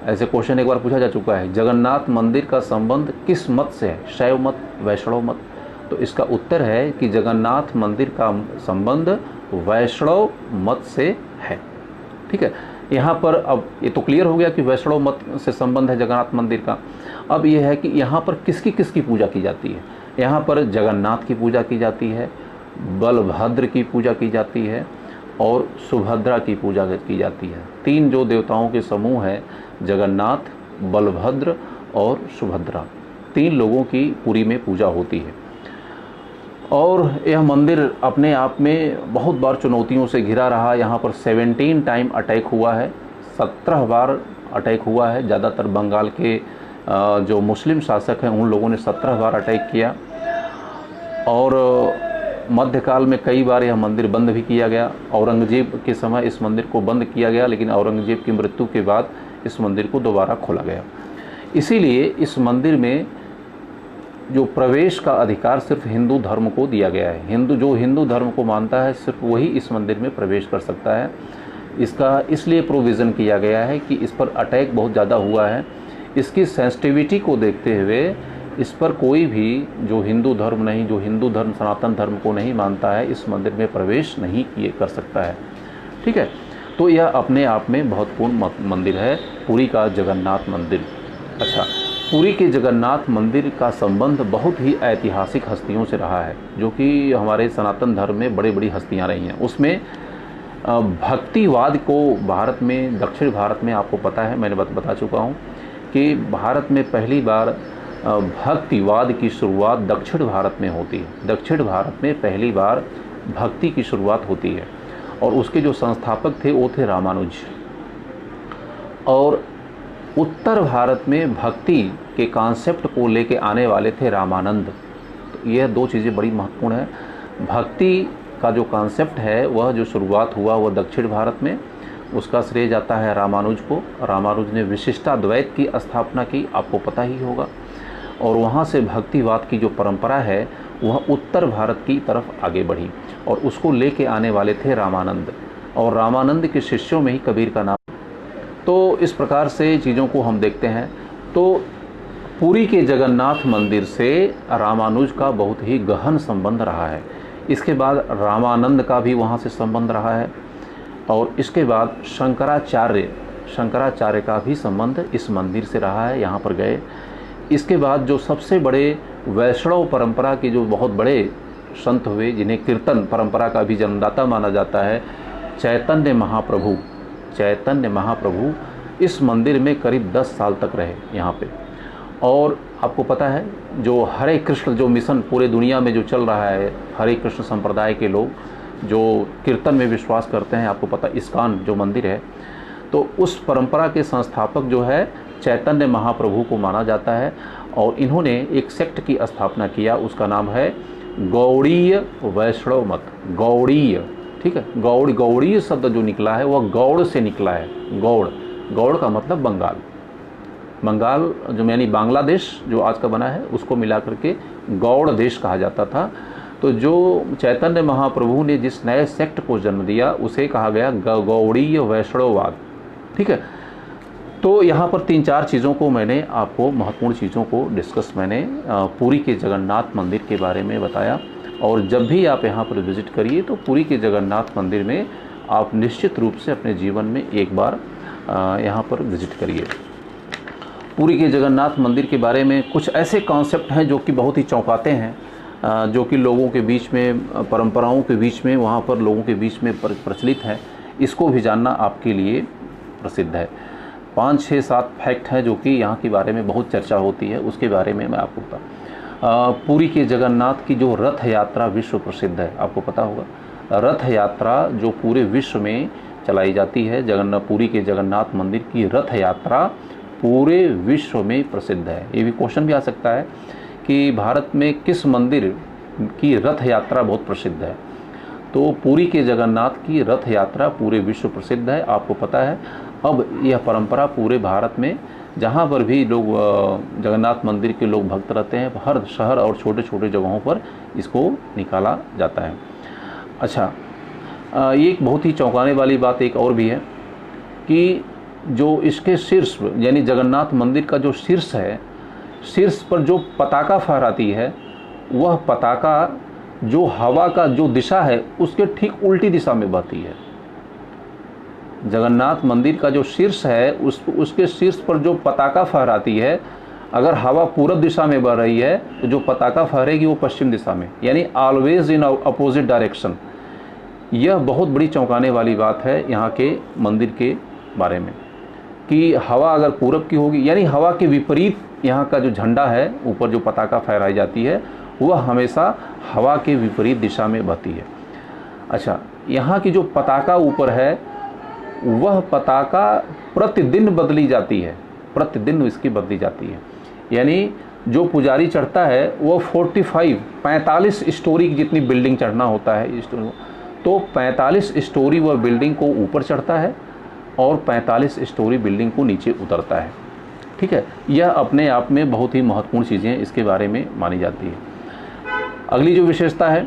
ऐसे क्वेश्चन एक बार पूछा जा चुका है, जगन्नाथ मंदिर का संबंध किस मत से है, शैव मत, वैष्णव मत। तो इसका उत्तर है कि जगन्नाथ मंदिर का संबंध वैष्णव मत से है। ठीक है, यहाँ पर अब ये तो क्लियर हो गया कि वैष्णव मत से संबंध है जगन्नाथ मंदिर का। अब ये है कि यहाँ पर किसकी किसकी पूजा की जाती है। यहाँ पर जगन्नाथ की पूजा की जाती है, बलभद्र की पूजा की जाती है और सुभद्रा की पूजा की जाती है। तीन जो देवताओं के समूह है, जगन्नाथ, बलभद्र और सुभद्रा, तीन लोगों की पुरी में पूजा होती है। और यह मंदिर अपने आप में बहुत बार चुनौतियों से घिरा रहा। यहाँ पर 17 टाइम अटैक हुआ है, 17 बार अटैक हुआ है। ज़्यादातर बंगाल के जो मुस्लिम शासक हैं उन लोगों ने 17 बार अटैक किया। और मध्यकाल में कई बार यह मंदिर बंद भी किया गया। औरंगजेब के समय इस मंदिर को बंद किया गया, लेकिन औरंगजेब की मृत्यु के बाद इस मंदिर को दोबारा खोला गया। इसीलिए इस मंदिर में जो प्रवेश का अधिकार सिर्फ हिंदू धर्म को दिया गया है। जो हिंदू धर्म को मानता है सिर्फ वही इस मंदिर में प्रवेश कर सकता है। इसका इसलिए प्रोविज़न किया गया है कि इस पर अटैक बहुत ज़्यादा हुआ है। इसकी सेंसिटिविटी को देखते हुए इस पर कोई भी जो हिंदू धर्म नहीं, जो हिंदू धर्म सनातन धर्म को नहीं मानता है, इस मंदिर में प्रवेश नहीं किए कर सकता है। ठीक है, तो यह अपने आप में महत्वपूर्ण मंदिर है, पुरी का जगन्नाथ मंदिर। अच्छा, पुरी के जगन्नाथ मंदिर का संबंध बहुत ही ऐतिहासिक हस्तियों से रहा है, जो कि हमारे सनातन धर्म में बड़ी बड़ी हस्तियां रही हैं। उसमें भक्तिवाद को भारत में, दक्षिण भारत में आपको पता है, मैंने बता चुका हूँ कि भारत में पहली बार भक्तिवाद की शुरुआत दक्षिण भारत में होती है। दक्षिण भारत में पहली बार भक्ति की शुरुआत होती है और उसके जो संस्थापक थे वो थे रामानुज। और उत्तर भारत में भक्ति के कॉन्सेप्ट को लेके आने वाले थे रामानंद। तो यह दो चीज़ें बड़ी महत्वपूर्ण है। भक्ति का जो कॉन्सेप्ट है वह जो शुरुआत हुआ वह दक्षिण भारत में, उसका श्रेय जाता है रामानुज को। रामानुज ने विशिष्टाद्वैत की स्थापना की, आपको पता ही होगा। और वहाँ से भक्तिवाद की जो परंपरा है वह उत्तर भारत की तरफ आगे बढ़ी और उसको लेके आने वाले थे रामानंद। और रामानंद के शिष्यों में ही कबीर का नाम। तो इस प्रकार से चीज़ों को हम देखते हैं। तो पुरी के जगन्नाथ मंदिर से रामानुज का बहुत ही गहन संबंध रहा है। इसके बाद रामानंद का भी वहाँ से संबंध रहा है और इसके बाद शंकराचार्य का भी संबंध इस मंदिर से रहा है, यहाँ पर गए। इसके बाद जो सबसे बड़े वैष्णव परंपरा के जो बहुत बड़े संत हुए, जिन्हें कीर्तन परंपरा का भी जन्मदाता माना जाता है, चैतन्य महाप्रभु इस मंदिर में करीब 10 साल तक रहे यहाँ पे। और आपको पता है जो हरे कृष्ण जो मिशन पूरे दुनिया में जो चल रहा है, हरे कृष्ण संप्रदाय के लोग जो कीर्तन में विश्वास करते हैं, आपको पता इस्कॉन जो मंदिर है, तो उस परंपरा के संस्थापक जो है चैतन्य महाप्रभु को माना जाता है। और इन्होंने एक सेक्ट की स्थापना किया, उसका नाम है गौड़ीय वैष्णव मत। गौड़ीय, ठीक है, गौड़ीय शब्द जो निकला है वह गौड़ से निकला है। गौड़ का मतलब बंगाल जो यानी बांग्लादेश जो आज का बना है उसको मिला करके गौड़ देश कहा जाता था। तो जो चैतन्य महाप्रभु ने जिस नए सेक्ट को जन्म दिया उसे कहा गया गौड़ीय वैष्णववाद। ठीक है, तो यहाँ पर 3-4 चीज़ों को मैंने आपको, महत्वपूर्ण चीज़ों को डिस्कस मैंने पुरी के जगन्नाथ मंदिर के बारे में बताया। और जब भी आप यहाँ पर विज़िट करिए तो पुरी के जगन्नाथ मंदिर में आप निश्चित रूप से अपने जीवन में एक बार यहाँ पर विज़िट करिए। पुरी के जगन्नाथ मंदिर के बारे में कुछ ऐसे कॉन्सेप्ट हैं जो कि बहुत ही चौंकाते हैं, जो कि लोगों के बीच में, परंपराओं के बीच में, वहाँ पर लोगों के बीच में प्रचलित है। इसको भी जानना आपके लिए प्रसिद्ध है। 5, 6, 7 फैक्ट हैं जो कि यहाँ के बारे में बहुत चर्चा होती है, उसके बारे में मैं आपको बता। पुरी के जगन्नाथ की जो रथ यात्रा विश्व प्रसिद्ध है, आपको पता होगा। रथ यात्रा जो पूरे विश्व में चलाई जाती है, पुरी के जगन्नाथ मंदिर की रथ यात्रा पूरे विश्व में प्रसिद्ध है। ये भी क्वेश्चन भी आ सकता है कि भारत में किस मंदिर की रथ यात्रा बहुत प्रसिद्ध है। तो पुरी के जगन्नाथ की रथ यात्रा पूरे विश्व प्रसिद्ध है, आपको पता है। अब यह परंपरा पूरे भारत में जहाँ पर भी लोग जगन्नाथ मंदिर के लोग भक्त रहते हैं, हर शहर और छोटे छोटे जगहों पर इसको निकाला जाता है। अच्छा, ये एक बहुत ही चौंकाने वाली बात एक और भी है कि जो इसके शीर्ष यानी जगन्नाथ मंदिर का जो शीर्ष है, शीर्ष पर जो पताका फहराती है, वह पताका जो हवा का जो दिशा है उसके ठीक उल्टी दिशा में बहती है। जगन्नाथ मंदिर का जो शीर्ष है उसके शीर्ष पर जो पताका फहराती है, अगर हवा पूरब दिशा में बह रही है तो जो पताका फहरेगी वो पश्चिम दिशा में, यानी ऑलवेज इन अपोजिट डायरेक्शन। यह बहुत बड़ी चौंकाने वाली बात है यहाँ के मंदिर के बारे में कि हवा अगर पूरब की होगी, यानी हवा के विपरीत यहाँ का जो झंडा है, ऊपर जो पताका फहराई जाती है, वह हमेशा हवा के विपरीत दिशा में बहती है। अच्छा, यहाँ की जो पताका ऊपर है वह पताका प्रतिदिन बदली जाती है, प्रतिदिन इसकी बदली जाती है। यानी जो पुजारी चढ़ता है वह 45 स्टोरी की जितनी बिल्डिंग चढ़ना होता है, तो 45 स्टोरी वह बिल्डिंग को ऊपर चढ़ता है और 45 स्टोरी बिल्डिंग को नीचे उतरता है। ठीक है, यह अपने आप में बहुत ही महत्वपूर्ण चीज़ें इसके बारे में मानी जाती है। अगली जो विशेषता है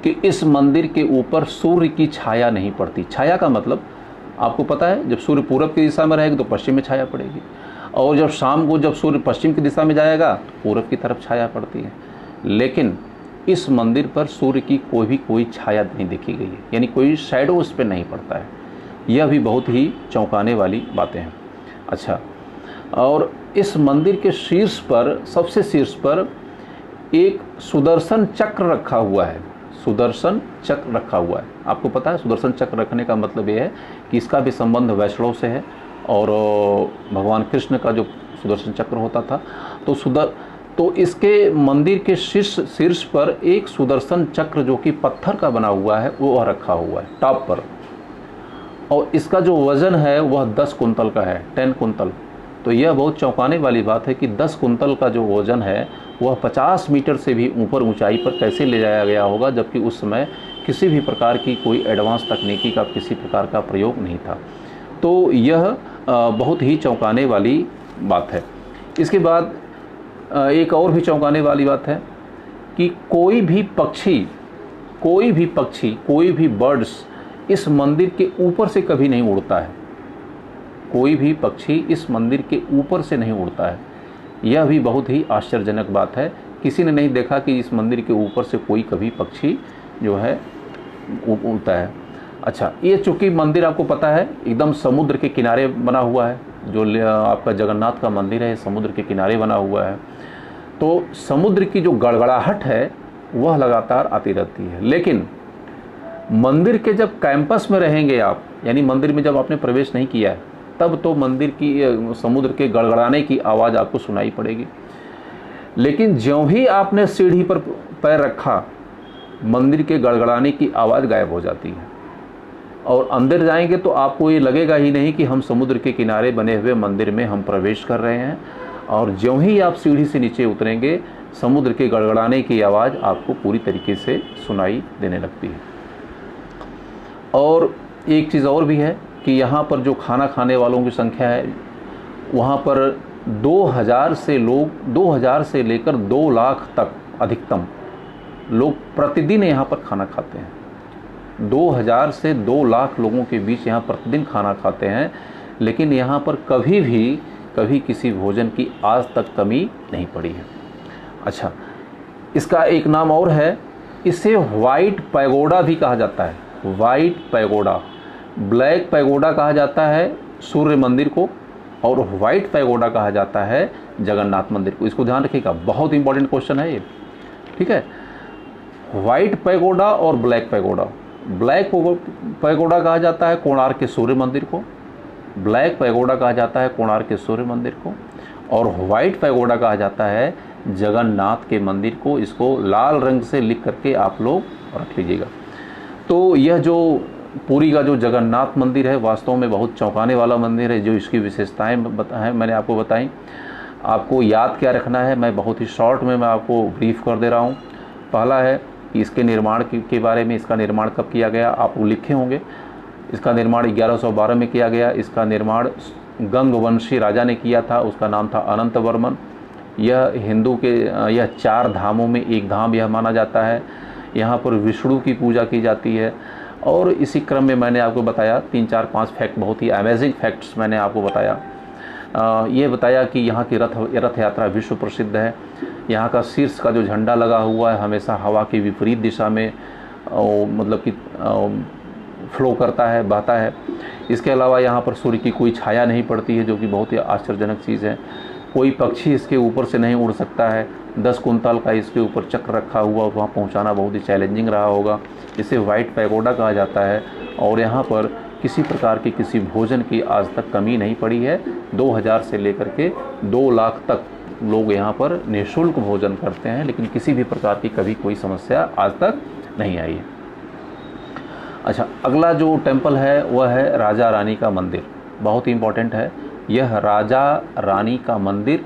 कि इस मंदिर के ऊपर सूर्य की छाया नहीं पड़ती। छाया का मतलब आपको पता है, जब सूर्य पूरब की दिशा में रहेगा तो पश्चिम में छाया पड़ेगी, और जब शाम को जब सूर्य पश्चिम की दिशा में जाएगा पूरब की तरफ छाया पड़ती है। लेकिन इस मंदिर पर सूर्य की कोई छाया नहीं देखी गई है, यानी कोई शैडो उस पर नहीं पड़ता है। यह भी बहुत ही चौंकाने वाली बातें हैं। अच्छा, और इस मंदिर के शीर्ष पर, सबसे शीर्ष पर एक सुदर्शन चक्र रखा हुआ है। सुदर्शन चक्र रखा हुआ है, आपको पता है सुदर्शन चक्र रखने का मतलब ये है कि इसका भी संबंध वैष्णव से है, और भगवान कृष्ण का जो सुदर्शन चक्र होता था, तो इसके मंदिर के शीर्ष पर एक सुदर्शन चक्र जो कि पत्थर का बना हुआ है वो रखा हुआ है टॉप पर, और इसका जो वज़न है वह 10 कुंतल का है, 10 कुंतल। तो यह बहुत चौंकाने वाली बात है कि 10 कुंतल का जो वज़न है वह 50 मीटर से भी ऊपर ऊंचाई पर कैसे ले जाया गया होगा, जबकि उस समय किसी भी प्रकार की कोई एडवांस तकनीकी का किसी प्रकार का प्रयोग नहीं था। तो यह बहुत ही चौंकाने वाली बात है। इसके बाद एक और भी चौंकाने वाली बात है कि कोई भी पक्षी, कोई भी बर्ड्स इस मंदिर के ऊपर से कभी नहीं उड़ता है। कोई भी पक्षी इस मंदिर के ऊपर से नहीं उड़ता है। यह भी बहुत ही आश्चर्यजनक बात है। किसी ने नहीं देखा कि इस मंदिर के ऊपर से कोई कभी पक्षी जो है उड़ता है। अच्छा, ये चूँकि मंदिर आपको पता है एकदम समुद्र के किनारे बना हुआ है, जो आपका जगन्नाथ का मंदिर है समुद्र के किनारे बना हुआ है, तो समुद्र की जो गड़गड़ाहट है वह लगातार आती रहती है। लेकिन मंदिर के जब कैंपस में रहेंगे आप, यानी मंदिर में जब आपने प्रवेश नहीं किया है, तब तो मंदिर की समुद्र के गड़गड़ाने की आवाज़ आपको सुनाई पड़ेगी। लेकिन ज्यों ही आपने सीढ़ी पर पैर रखा, मंदिर के गड़गड़ाने की आवाज़ गायब हो जाती है, और अंदर जाएंगे तो आपको ये लगेगा ही नहीं कि हम समुद्र के किनारे बने हुए मंदिर में हम प्रवेश कर रहे हैं। और ज्यों ही आप सीढ़ी से नीचे उतरेंगे, समुद्र के गड़गड़ाने की आवाज़ आपको पूरी तरीके से सुनाई देने लगती है। और एक चीज़ और भी है कि यहाँ पर जो खाना खाने वालों की संख्या है, वहाँ पर 2000 से लेकर 2 लाख तक अधिकतम लोग प्रतिदिन यहाँ पर खाना खाते हैं। 2000 से 2 लाख लोगों के बीच यहाँ प्रतिदिन खाना खाते हैं। लेकिन यहाँ पर कभी किसी भोजन की आज तक कमी नहीं पड़ी है। अच्छा, इसका एक नाम और है, इसे वाइट पैगोडा भी कहा जाता है। वाइट पैगोडा, ब्लैक पैगोडा कहा जाता है सूर्य मंदिर को, और वाइट पैगोडा कहा जाता है जगन्नाथ मंदिर को। इसको ध्यान रखिएगा, बहुत इंपॉर्टेंट क्वेश्चन है ये। ठीक है, वाइट पैगोडा और ब्लैक पैगोडा। ब्लैक पैगोडा कहा जाता है कोणार्क के सूर्य मंदिर को, ब्लैक पैगोडा कहा जाता है कोणार्क के सूर्य मंदिर को, और वाइट पैगोडा कहा जाता है जगन्नाथ के मंदिर को। इसको लाल रंग से लिख करके आप लोग रख लीजिएगा। तो यह जो पुरी का जो जगन्नाथ मंदिर है वास्तव में बहुत चौंकाने वाला मंदिर है। जो इसकी विशेषताएं हैं मैंने आपको बताई। आपको याद क्या रखना है, मैं बहुत ही शॉर्ट में मैं आपको ब्रीफ कर दे रहा हूँ। पहला है कि इसके निर्माण के बारे में, इसका निर्माण कब किया गया, आप लिखे होंगे। इसका निर्माण 1112 में किया गया। इसका निर्माण गंगवंशी राजा ने किया था, उसका नाम था अनंत वर्मन। यह हिंदू के यह 4 धामों में एक धाम यह माना जाता है। यहाँ पर विष्णु की पूजा की जाती है। और इसी क्रम में मैंने आपको बताया 3, 4, 5 फैक्ट, बहुत ही अमेजिंग फैक्ट्स मैंने आपको बताया। ये बताया कि यहाँ की रथ यात्रा विश्व प्रसिद्ध है। यहाँ का शीर्ष का जो झंडा लगा हुआ है हमेशा हवा की विपरीत दिशा में मतलब कि फ्लो करता है, बहता है। इसके अलावा यहाँ पर सूर्य की कोई छाया नहीं पड़ती है, जो कि बहुत ही आश्चर्यजनक चीज़ है। कोई पक्षी इसके ऊपर से नहीं उड़ सकता है। 10 कुंतल का इसके ऊपर चक्र रखा हुआ, वहाँ पहुँचाना बहुत ही चैलेंजिंग रहा होगा। इसे वाइट पैगोडा कहा जाता है। और यहाँ पर किसी प्रकार की किसी भोजन की आज तक कमी नहीं पड़ी है। 2000 से लेकर के 2 लाख तक लोग यहाँ पर निःशुल्क भोजन करते हैं, लेकिन किसी भी प्रकार की कभी कोई समस्या आज तक नहीं आई है। अच्छा, अगला जो टेम्पल है वह है राजा रानी का मंदिर। बहुत ही इम्पोर्टेंट है यह राजा रानी का मंदिर।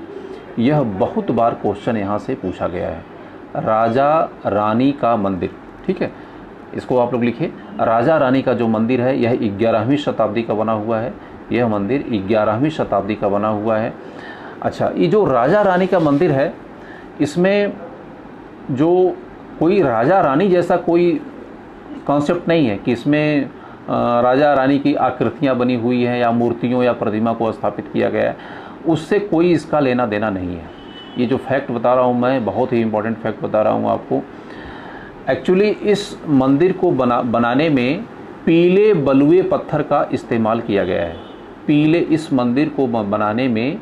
यह बहुत बार क्वेश्चन यहाँ से पूछा गया है। राजा रानी का मंदिर, ठीक है, इसको आप लोग लिखिए। राजा रानी का जो मंदिर है यह 11वीं शताब्दी का बना हुआ है। यह मंदिर 11वीं शताब्दी का बना हुआ है। अच्छा, ये जो राजा रानी का मंदिर है इसमें जो कोई राजा रानी जैसा कोई कॉन्सेप्ट नहीं है कि इसमें राजा रानी की आकृतियाँ बनी हुई हैं या मूर्तियों या प्रतिमा को स्थापित किया गया है, उससे कोई इसका लेना देना नहीं है। ये जो फैक्ट बता रहा हूँ मैं, बहुत ही इम्पोर्टेंट फैक्ट बता रहा हूँ आपको। एक्चुअली इस मंदिर को बनाने में पीले बलुए पत्थर का इस्तेमाल किया गया है। इस मंदिर को बनाने में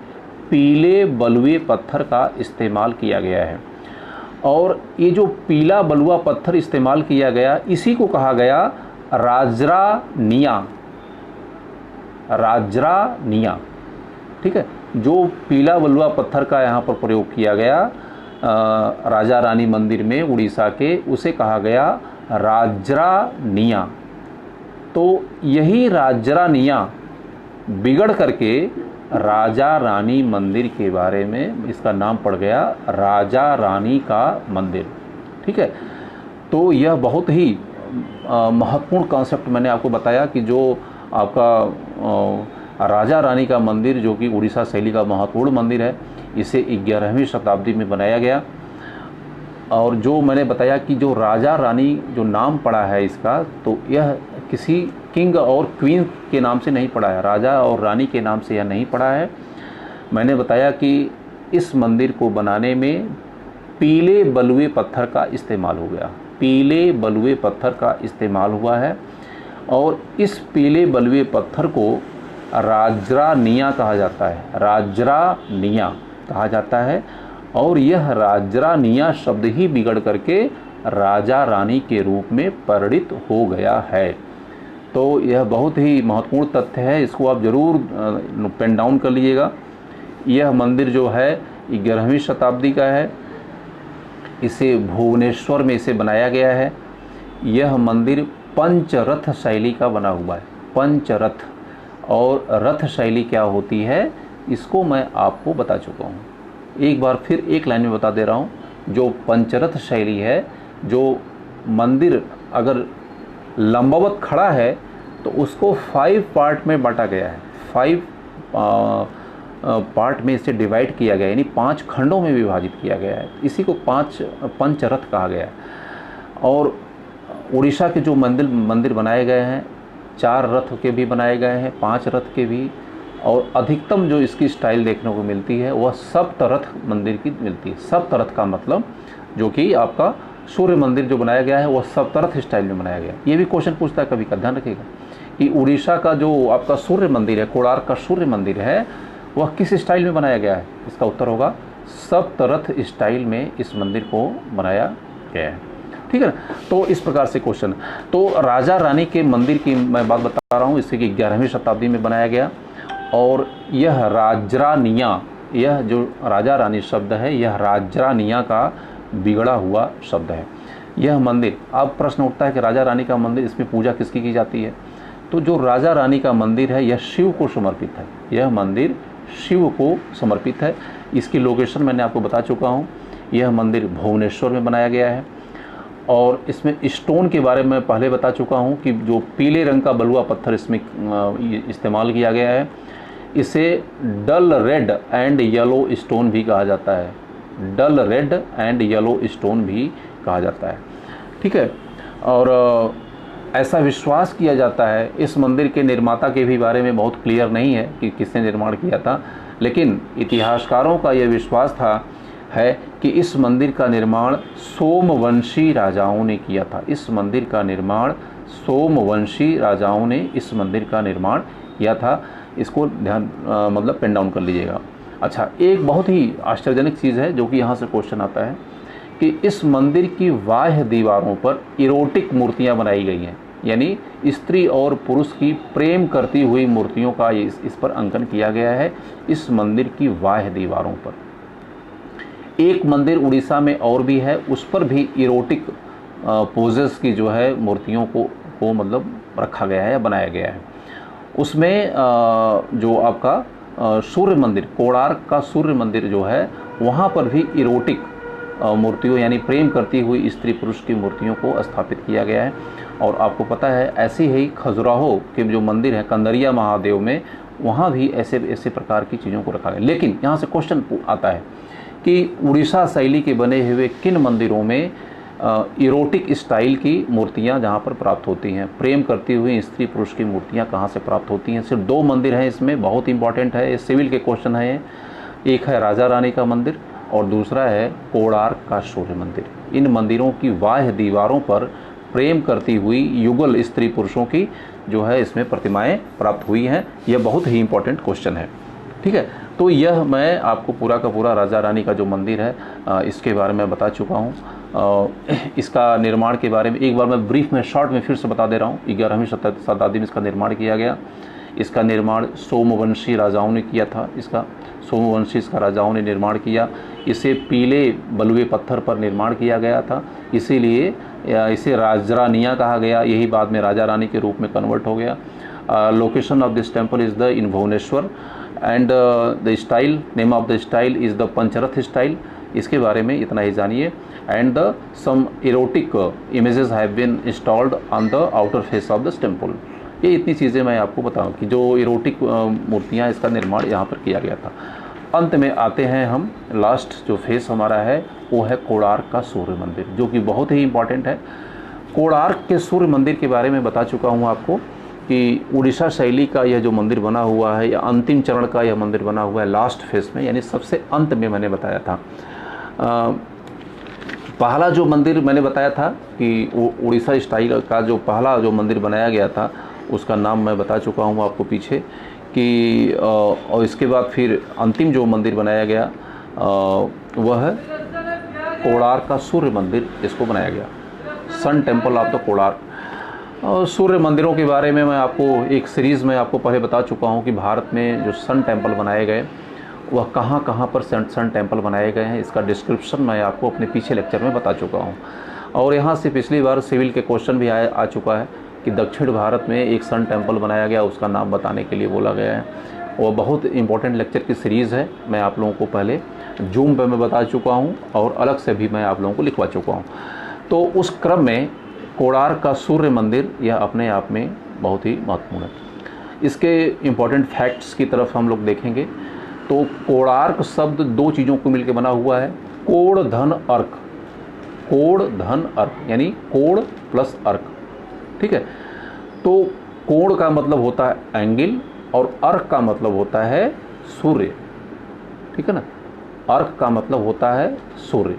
पीले बलुए पत्थर का इस्तेमाल किया गया है। और ये जो पीला बलुआ पत्थर इस्तेमाल किया गया, इसी को कहा गया राजरानिया। राजरानिया, ठीक है। जो पीला बलुआ पत्थर का यहाँ पर प्रयोग किया गया राजा रानी मंदिर में उड़ीसा के, उसे कहा गया राजरानिया। तो यही राजरानिया बिगड़ करके राजा रानी मंदिर के बारे में इसका नाम पड़ गया राजा रानी का मंदिर, ठीक है। तो यह बहुत ही महत्वपूर्ण कॉन्सेप्ट मैंने आपको बताया कि जो आपका राजा रानी का मंदिर, जो कि उड़ीसा शैली का महत्वपूर्ण मंदिर है, इसे 11वीं शताब्दी में बनाया गया। और जो मैंने बताया कि जो राजा रानी जो नाम पड़ा है इसका, तो यह किसी किंग और क्वीन के नाम से नहीं पड़ा है, राजा और रानी के नाम से यह नहीं पड़ा है। मैंने बताया कि इस मंदिर को बनाने में पीले बलुए पत्थर का इस्तेमाल हो गया। पीले बलुए पत्थर का इस्तेमाल हुआ है और इस पीले बलुए पत्थर को राजरानिया कहा जाता है। राजरानिया कहा जाता है और यह राजरानिया शब्द ही बिगड़ करके राजा रानी के रूप में परिणित हो गया है। तो यह बहुत ही महत्वपूर्ण तथ्य है, इसको आप ज़रूर पेन डाउन कर लीजिएगा। यह मंदिर जो है 11वीं शताब्दी का है। इसे भुवनेश्वर में इसे बनाया गया है। यह मंदिर पंचरथ शैली का बना हुआ है। पंचरथ, और रथ शैली क्या होती है इसको मैं आपको बता चुका हूँ। एक बार फिर एक लाइन में बता दे रहा हूँ। जो पंचरथ शैली है, जो मंदिर अगर लंबवत खड़ा है तो उसको 5 पार्ट में बांटा गया है। 5 पार्ट में इसे डिवाइड किया गया है, यानी 5 खंडों में विभाजित किया गया है। इसी को पंचरथ कहा गया है। और उड़ीसा के जो मंदिर बनाए गए हैं, 4 रथ के भी बनाए गए हैं, 5 रथ के भी, और अधिकतम जो इसकी स्टाइल देखने को मिलती है वह सप्तरथ मंदिर की मिलती है। सप्तरथ का मतलब जो कि आपका सूर्य मंदिर जो बनाया गया है वह सप्तरथ स्टाइल में बनाया गया। ये भी क्वेश्चन पूछता है कभी का, ध्यान रखिएगा कि उड़ीसा का जो आपका सूर्य मंदिर है, कोणार्क का सूर्य मंदिर है, वह किस स्टाइल में बनाया गया है। इसका उत्तर होगा सप्तरथ स्टाइल में इस मंदिर को बनाया गया है, ठीक है ना। तो इस प्रकार से क्वेश्चन। तो राजा रानी के मंदिर की मैं बात बता रहा हूँ, इससे कि 11वीं शताब्दी में बनाया गया। और यह राजरानिया, यह जो राजा रानी शब्द है यह राजरानिया का बिगड़ा हुआ शब्द है। यह मंदिर, अब प्रश्न उठता है कि राजा रानी का मंदिर, इसमें पूजा किसकी की जाती है? तो जो राजा रानी का मंदिर है यह शिव को समर्पित है, यह मंदिर शिव को समर्पित है। इसकी लोकेशन मैंने आपको बता चुका हूँ। यह मंदिर भुवनेश्वर में बनाया गया है और इसमें स्टोन के बारे में पहले बता चुका हूँ कि जो पीले रंग का बलुआ पत्थर इसमें इस्तेमाल किया गया है, इसे डल रेड एंड येलो स्टोन भी कहा जाता है, डल रेड एंड येलो स्टोन भी कहा जाता है। ठीक है, और ऐसा विश्वास किया जाता है, इस मंदिर के निर्माता के भी बारे में बहुत क्लियर नहीं है कि किसने निर्माण किया था, लेकिन इतिहासकारों का यह विश्वास था है कि इस मंदिर का निर्माण सोमवंशी राजाओं ने किया था। इस मंदिर का निर्माण सोमवंशी राजाओं ने इस मंदिर का निर्माण किया था। इसको ध्यान मतलब पेन डाउन कर लीजिएगा। अच्छा, एक बहुत ही आश्चर्यजनक चीज़ है जो कि यहाँ से क्वेश्चन आता है कि इस मंदिर की बाह्य दीवारों पर इरोटिक मूर्तियाँ बनाई गई हैं, यानी स्त्री और पुरुष की प्रेम करती हुई मूर्तियों का इस पर अंकन किया गया है इस मंदिर की बाह्य दीवारों पर। एक मंदिर उड़ीसा में और भी है, उस पर भी इरोटिक पोजेस की जो है मूर्तियों को मतलब रखा गया है या बनाया गया है। उसमें जो आपका सूर्य मंदिर, कोणार्क का सूर्य मंदिर जो है, वहाँ पर भी इरोटिक मूर्तियों यानी प्रेम करती हुई स्त्री पुरुष की मूर्तियों को स्थापित किया गया है। और आपको पता है ऐसे ही खजुराहो के जो मंदिर है कंदरिया महादेव में, वहाँ भी ऐसे प्रकार की चीज़ों को रखा गया। लेकिन यहाँ से क्वेश्चन आता है कि उड़ीसा शैली के बने हुए किन मंदिरों में इरोटिक स्टाइल की मूर्तियाँ जहाँ पर प्राप्त होती हैं, प्रेम करती हुई स्त्री पुरुष की मूर्तियाँ कहाँ से प्राप्त होती हैं? सिर्फ 2 मंदिर हैं इसमें, बहुत इंपॉर्टेंट है, ये सिविल के क्वेश्चन है। एक है राजा रानी का मंदिर और दूसरा है कोणार्क का सूर्य मंदिर। इन मंदिरों की बाह्य दीवारों पर प्रेम करती हुई युगल स्त्री पुरुषों की जो है इसमें प्रतिमाएं प्राप्त हुई हैं। यह बहुत ही इंपॉर्टेंट क्वेश्चन है। ठीक है, तो यह मैं आपको पूरा का पूरा राजा रानी का जो मंदिर है इसके बारे में बता चुका हूँ। इसका निर्माण के बारे में एक बार मैं ब्रीफ में शॉर्ट में फिर से बता दे रहा हूँ। 11वीं शताब्दी में इसका निर्माण किया गया। इसका निर्माण सोमवंशी राजाओं ने किया था। सोमवंशी इसका राजाओं ने निर्माण किया। इसे पीले बलुए पत्थर पर निर्माण किया गया था, इसीलिए इसे राजरानिया कहा गया। यही बाद में राजा रानी के रूप में कन्वर्ट हो गया। Location of this temple is the in Bhubaneswar and the style, name of the style is the Pancharatha style. इसके बारे में इतना ही जानिए। And the some erotic images have been installed on the outer face of the temple. ये इतनी चीज़ें मैं आपको बताऊं कि जो इरोटिक मूर्तियां, इसका निर्माण यहाँ पर किया गया था। अंत में आते हैं हम, लास्ट जो फेस हमारा है वो है कोणार्क का सूर्य मंदिर, जो कि बहुत ही इम्पॉर्टेंट है। कोणार्क के सूर्य मंदिर के बारे में बता चुका हूँ आपको कि उड़ीसा शैली का यह जो मंदिर बना हुआ है, या अंतिम चरण का यह मंदिर बना हुआ है लास्ट फेस में, यानी सबसे अंत में मैंने बताया था। पहला जो मंदिर मैंने बताया था कि उड़ीसा स्टाइल का जो पहला जो मंदिर बनाया गया था उसका नाम मैं बता चुका हूँ आपको पीछे कि और इसके बाद फिर अंतिम जो मंदिर बनाया गया वह है कोणार्क का सूर्य मंदिर, इसको बनाया गया sun temple of the Konark. और सूर्य मंदिरों के बारे में मैं आपको एक सीरीज़ में आपको पहले बता चुका हूँ कि भारत में जो सन टेम्पल बनाए गए वह कहाँ कहाँ पर सन टेम्पल बनाए गए हैं, इसका डिस्क्रिप्शन मैं आपको अपने पीछे लेक्चर में बता चुका हूँ। और यहाँ से पिछली बार सिविल के क्वेश्चन भी आ चुका है कि दक्षिण भारत में एक सन टेम्पल बनाया गया, उसका नाम बताने के लिए बोला गया है। वो बहुत इंपॉर्टेंट लेक्चर की सीरीज़ है, मैं आप लोगों को पहले जूम पे मैं बता चुका हूँ और अलग से भी मैं आप लोगों को लिखवा चुका हूँ। तो उस क्रम में कोणार्क का सूर्य मंदिर यह अपने आप में बहुत ही महत्वपूर्ण है। इसके इम्पॉर्टेंट फैक्ट्स की तरफ हम लोग देखेंगे तो कोणार्क शब्द 2 चीज़ों को मिलकर बना हुआ है, कोण धन अर्क। कोण धन अर्क यानी कोण प्लस अर्क। ठीक है, तो कोण का मतलब होता है एंगल और अर्क का मतलब होता है सूर्य। ठीक है ना, अर्क का मतलब होता है सूर्य।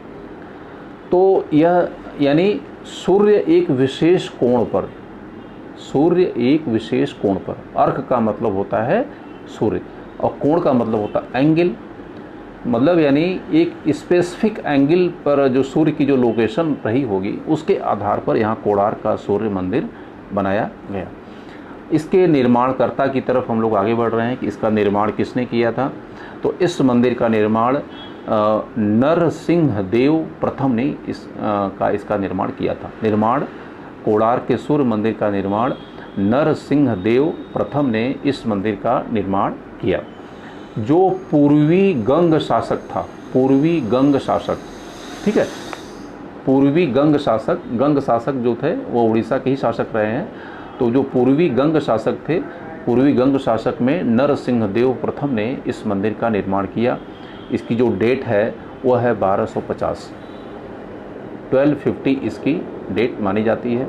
तो यह यानी सूर्य एक विशेष कोण पर, सूर्य एक विशेष कोण पर, अर्क का मतलब होता है सूर्य और कोण का मतलब होता है एंगल, मतलब यानी एक स्पेसिफिक एंगल पर जो सूर्य की जो लोकेशन रही होगी उसके आधार पर यहाँ कोणार्क का सूर्य मंदिर बनाया गया। इसके निर्माणकर्ता की तरफ हम लोग आगे बढ़ रहे हैं कि इसका निर्माण किसने किया था। तो इस मंदिर का निर्माण नरसिंह देव प्रथम ने इसका निर्माण किया था। कोणार्क के सूर्य मंदिर का निर्माण नरसिंह देव प्रथम ने इस मंदिर का निर्माण किया। जो पूर्वी गंग शासक था, पूर्वी गंग शासक, ठीक है, पूर्वी गंग शासक जो थे वो उड़ीसा के ही शासक रहे हैं। तो जो पूर्वी गंग शासक थे, पूर्वी गंग शासक में नरसिंह देव प्रथम ने इस मंदिर का निर्माण किया। इसकी जो डेट है वह है 1250, 1250 इसकी डेट मानी जाती है।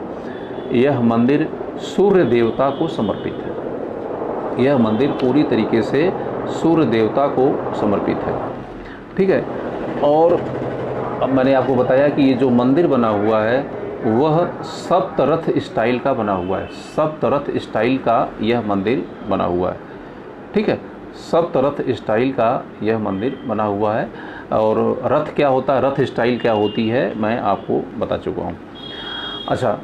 यह मंदिर सूर्य देवता को समर्पित है। यह मंदिर पूरी तरीके से सूर्य देवता को समर्पित है, ठीक है। और अब मैंने आपको बताया कि ये जो मंदिर बना हुआ है वह सप्तरथ स्टाइल का बना हुआ है। सप्तरथ स्टाइल का यह मंदिर बना हुआ है, ठीक है। सप्तरथ स्टाइल का यह मंदिर बना हुआ है। और रथ क्या होता है, रथ स्टाइल क्या होती है, मैं आपको बता चुका हूँ। अच्छा,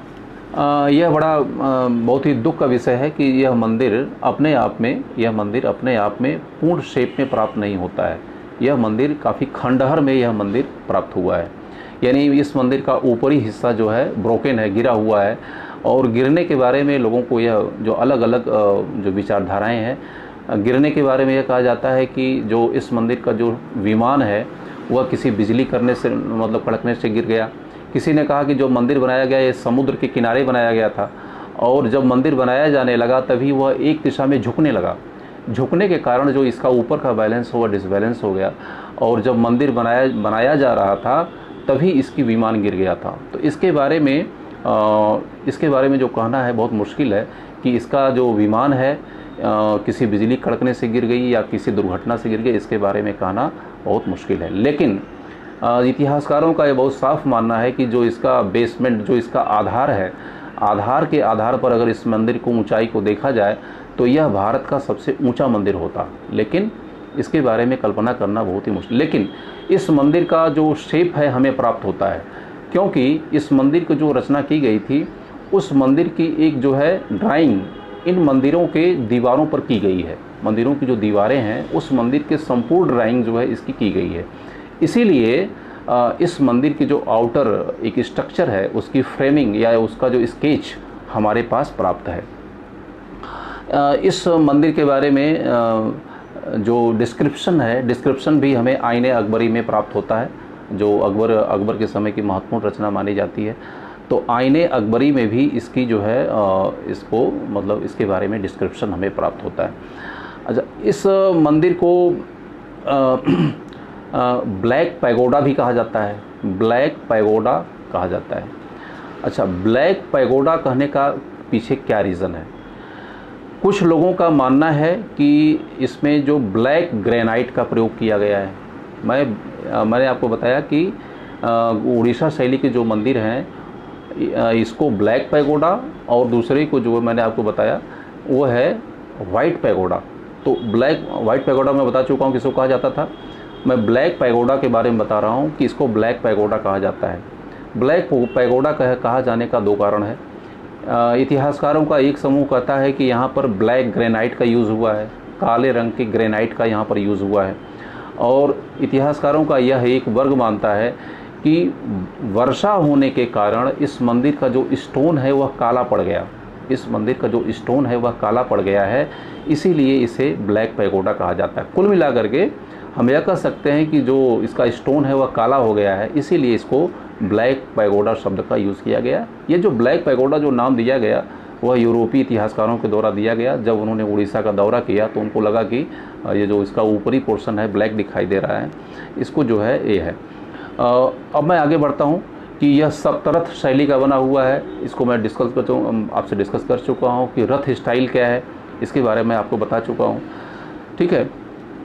यह बड़ा बहुत ही दुख का विषय है कि यह मंदिर अपने आप में पूर्ण शेप में प्राप्त नहीं होता है। यह मंदिर काफ़ी खंडहर में यह मंदिर प्राप्त हुआ है। यानी इस मंदिर का ऊपरी हिस्सा जो है ब्रोकन है, गिरा हुआ है। और गिरने के बारे में लोगों को यह जो अलग अलग जो विचारधाराएं हैं, गिरने के बारे में यह कहा जाता है कि जो इस मंदिर का जो विमान है वह किसी बिजली करने से मतलब कड़कने से गिर गया। किसी ने कहा कि जो मंदिर बनाया गया ये समुद्र के किनारे बनाया गया था और जब मंदिर बनाया जाने लगा तभी वह एक दिशा में झुकने लगा। झुकने के कारण जो इसका ऊपर का बैलेंस हुआ डिसबैलेंस हो गया और जब मंदिर बनाया जा रहा था तभी इसकी विमान गिर गया था। तो इसके बारे में जो कहना है बहुत मुश्किल है कि इसका जो विमान है किसी बिजली कड़कने से गिर गई या किसी दुर्घटना से गिर गई, इसके बारे में कहना बहुत मुश्किल है। लेकिन इतिहासकारों का ये बहुत साफ मानना है कि जो इसका बेसमेंट, जो इसका आधार है, आधार के आधार पर अगर इस मंदिर को ऊंचाई को देखा जाए तो यह भारत का सबसे ऊंचा मंदिर होता। लेकिन इसके बारे में कल्पना करना बहुत ही मुश्किल। लेकिन इस मंदिर का जो शेप है हमें प्राप्त होता है क्योंकि इस मंदिर की जो रचना की गई थी उस मंदिर की एक जो है ड्राइंग इन मंदिरों के दीवारों पर की गई है। मंदिरों की जो दीवारें हैं उस मंदिर के संपूर्ण ड्राइंग जो है इसकी की गई है। इसीलिए इस मंदिर की जो आउटर एक स्ट्रक्चर है उसकी फ्रेमिंग या उसका जो स्केच हमारे पास प्राप्त है। इस मंदिर के बारे में जो डिस्क्रिप्शन है, डिस्क्रिप्शन भी हमें आईने अकबरी में प्राप्त होता है, जो अकबर के समय की महत्वपूर्ण रचना मानी जाती है। तो आईने अकबरी में भी इसकी जो है इसको मतलब इसके बारे में डिस्क्रिप्शन हमें प्राप्त होता है। अच्छा, इस मंदिर को ब्लैक पैगोडा भी कहा जाता है, ब्लैक पैगोडा कहा जाता है। अच्छा, ब्लैक पैगोडा कहने का पीछे क्या रीज़न है? कुछ लोगों का मानना है कि इसमें जो ब्लैक ग्रेनाइट का प्रयोग किया गया है। मैंने आपको बताया कि उड़ीसा शैली के जो मंदिर हैं इसको ब्लैक पैगोडा और दूसरे को जो मैंने आपको बताया वो है वाइट पैगोडा। तो वाइट पैगोडा मैं बता चुका हूँ किसको कहा जाता था। मैं ब्लैक पैगोडा के बारे में बता रहा हूँ कि इसको ब्लैक पैगोडा कहा जाता है। ब्लैक पैगोडा कहा जाने का दो कारण है। इतिहासकारों का एक समूह कहता है कि यहाँ पर ब्लैक ग्रेनाइट का यूज़ हुआ है, काले रंग के ग्रेनाइट का यहाँ पर यूज़ हुआ है। और इतिहासकारों का यह एक वर्ग मानता है कि वर्षा होने के कारण इस मंदिर का जो स्टोन है वह काला पड़ गया। इस मंदिर का जो स्टोन है वह काला पड़ गया है, इसीलिए इसे ब्लैक पैगोडा कहा जाता है। कुल मिलाकर के हम यह कह सकते हैं कि जो इसका स्टोन है वह काला हो गया है, इसीलिए इसको ब्लैक पैगोडा शब्द का यूज़ किया गया। ये जो ब्लैक पैगोडा जो नाम दिया गया वह यूरोपीय इतिहासकारों के द्वारा दिया गया। जब उन्होंने उड़ीसा का दौरा किया तो उनको लगा कि ये जो इसका ऊपरी पोर्शन है ब्लैक दिखाई दे रहा है, इसको जो है ये है। अब मैं आगे बढ़ता हूँ कि यह सप्तरथ शैली का बना हुआ है। इसको मैं आपसे डिस्कस कर चुका हूँ कि रथ स्टाइल क्या है, इसके बारे में आपको बता चुका हूँ, ठीक है।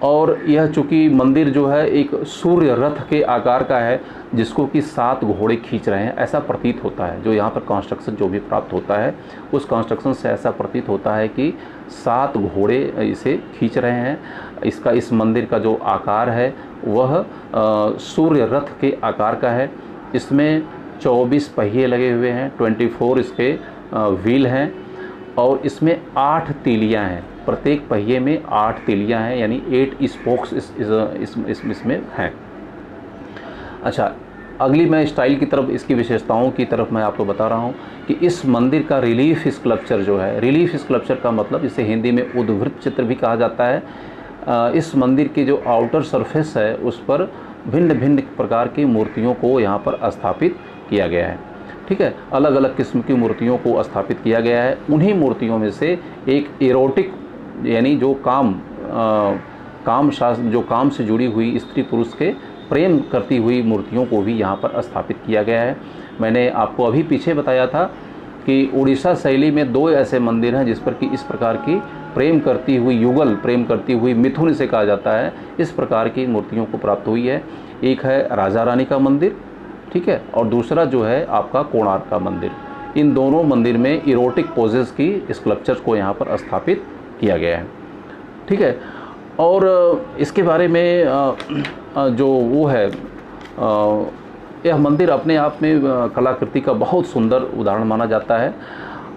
और यह चूँकि मंदिर जो है एक सूर्य रथ के आकार का है जिसको कि 7 घोड़े खींच रहे हैं, ऐसा प्रतीत होता है। जो यहाँ पर कंस्ट्रक्शन जो भी प्राप्त होता है उस कंस्ट्रक्शन से ऐसा प्रतीत होता है कि 7 घोड़े इसे खींच रहे हैं। इस मंदिर का जो आकार है वह सूर्य रथ के आकार का है। इसमें 24 पहिए लगे हुए हैं, 24 इसके व्हील हैं और इसमें 8 तीलियां हैं, प्रत्येक पहिए में 8 तीलियां हैं, यानी 8 स्पोक्स इसमें हैं। अच्छा, अगली मैं स्टाइल की तरफ, इसकी विशेषताओं की तरफ मैं आपको बता रहा हूँ कि इस मंदिर का रिलीफ स्कल्पचर जो है, रिलीफ स्कल्पचर का मतलब इसे हिंदी में उद्वृत्त चित्र भी कहा जाता है। इस मंदिर की जो आउटर सरफेस है उस पर भिन्न भिन्न प्रकार की मूर्तियों को यहाँ पर स्थापित किया गया है। ठीक है, अलग अलग किस्म की मूर्तियों को स्थापित किया गया है। उन्हीं मूर्तियों में से एक एरोटिक, यानी जो काम से जुड़ी हुई स्त्री पुरुष के प्रेम करती हुई मूर्तियों को भी यहाँ पर स्थापित किया गया है। मैंने आपको अभी पीछे बताया था कि उड़ीसा शैली में 2 ऐसे मंदिर हैं जिस पर कि इस प्रकार की प्रेम करती हुई युगल, प्रेम करती हुई मिथुन से कहा जाता है, इस प्रकार की मूर्तियों को प्राप्त हुई है। एक है राजा रानी का मंदिर, ठीक है, और दूसरा जो है आपका कोणार्क का मंदिर। इन दोनों मंदिर में इरोटिक पोजेस की स्कल्पचर्स को यहाँ पर स्थापित किया गया है। ठीक है, और इसके बारे में जो वो है, यह मंदिर अपने आप में कलाकृति का बहुत सुंदर उदाहरण माना जाता है।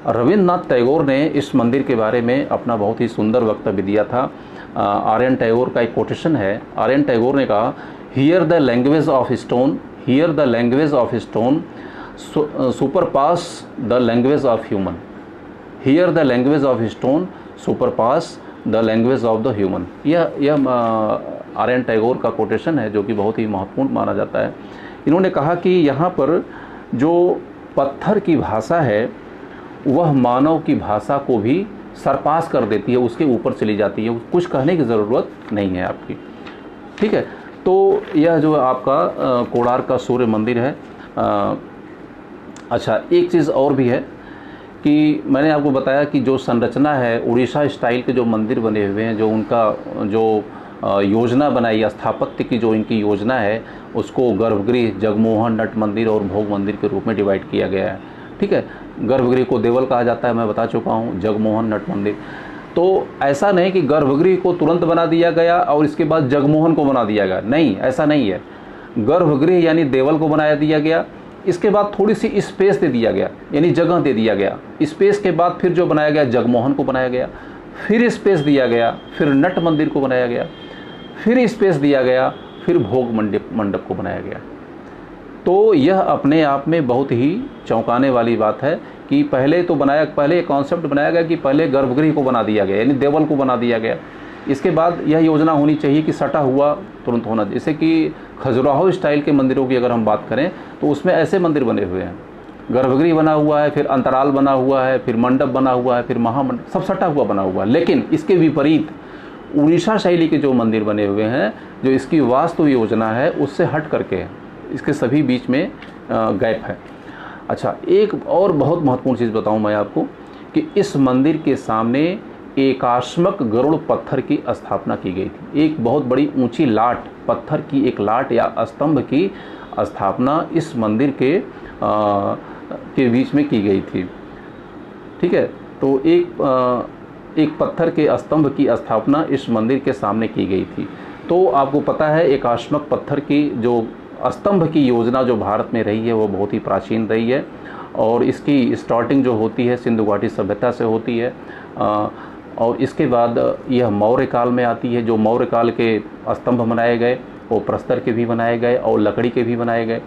रविंद्रनाथ टैगोर ने इस मंदिर के बारे में अपना बहुत ही सुंदर वक्तव्य दिया था। आर्यन टैगोर का एक कोटेशन है। आर्यन टैगोर ने कहा, hear the language of stone, hear the language of stone surpass the language of human, hear the language of stone surpass the language of the human. यह आर्यन टैगोर का कोटेशन है जो कि बहुत ही महत्वपूर्ण माना जाता है। इन्होंने कहा कि यहाँ पर जो पत्थर की भाषा है वह मानव की भाषा को भी सरपास कर देती है, उसके ऊपर चली जाती है, कुछ कहने की ज़रूरत नहीं है आपकी। ठीक है, तो यह जो आपका कोणार्क का सूर्य मंदिर है। अच्छा, एक चीज़ और भी है कि मैंने आपको बताया कि जो संरचना है, उड़ीसा स्टाइल के जो मंदिर बने हुए हैं, जो उनका जो योजना बनाई, स्थापत्य की जो इनकी योजना है, उसको गर्भगृह, जगमोहन, नट मंदिर और भोग मंदिर के रूप में डिवाइड किया गया है। ठीक है, गर्भगृह को देवल कहा जाता है, मैं बता चुका हूँ, जगमोहन, नट मंदिर। तो ऐसा नहीं कि गर्भगृह को तुरंत बना दिया गया और इसके बाद जगमोहन को बना दिया गया, नहीं, ऐसा नहीं है। गर्भगृह यानी देवल को बनाया दिया गया, इसके बाद थोड़ी सी स्पेस दे दिया गया, यानी जगह दे दिया गया। स्पेस के बाद फिर जो बनाया गया जगमोहन को बनाया गया, फिर स्पेस दिया गया, फिर नट मंदिर को बनाया गया, फिर स्पेस दिया गया, फिर भोग मंडप को बनाया गया। तो यह अपने आप में बहुत ही चौंकाने वाली बात है कि पहले एक कॉन्सेप्ट बनाया गया कि पहले गर्भगृह को बना दिया गया, यानी देवल को बना दिया गया। इसके बाद यह योजना होनी चाहिए कि सटा हुआ तुरंत होना, जैसे कि खजुराहो स्टाइल के मंदिरों की अगर हम बात करें तो उसमें ऐसे मंदिर बने हुए हैं, गर्भगृह बना हुआ है, फिर अंतराल बना हुआ है, फिर मंडप बना हुआ है, फिर महामंडप, सब सटा हुआ बना हुआ है। लेकिन इसके विपरीत उड़ीसा शैली के जो मंदिर बने हुए हैं, जो इसकी वास्तु योजना है उससे हट करके है, इसके सभी बीच में गैप है। अच्छा, एक और बहुत महत्वपूर्ण चीज़ बताऊं मैं आपको कि इस मंदिर के सामने एकाश्मक गरुड़ पत्थर की स्थापना की गई थी। एक बहुत बड़ी ऊंची लाट, पत्थर की एक लाट या स्तंभ की स्थापना इस मंदिर के बीच में की गई थी। ठीक है, तो एक पत्थर के स्तंभ की स्थापना इस मंदिर के सामने की गई थी। तो आपको पता है एकाश्मक पत्थर की जो स्तंभ की योजना जो भारत में रही है वो बहुत ही प्राचीन रही है, और इसकी स्टार्टिंग जो होती है सिंधु घाटी सभ्यता से होती है, और इसके बाद यह मौर्य काल में आती है। जो मौर्य काल के स्तंभ बनाए गए वो प्रस्तर के भी बनाए गए और लकड़ी के भी बनाए गए।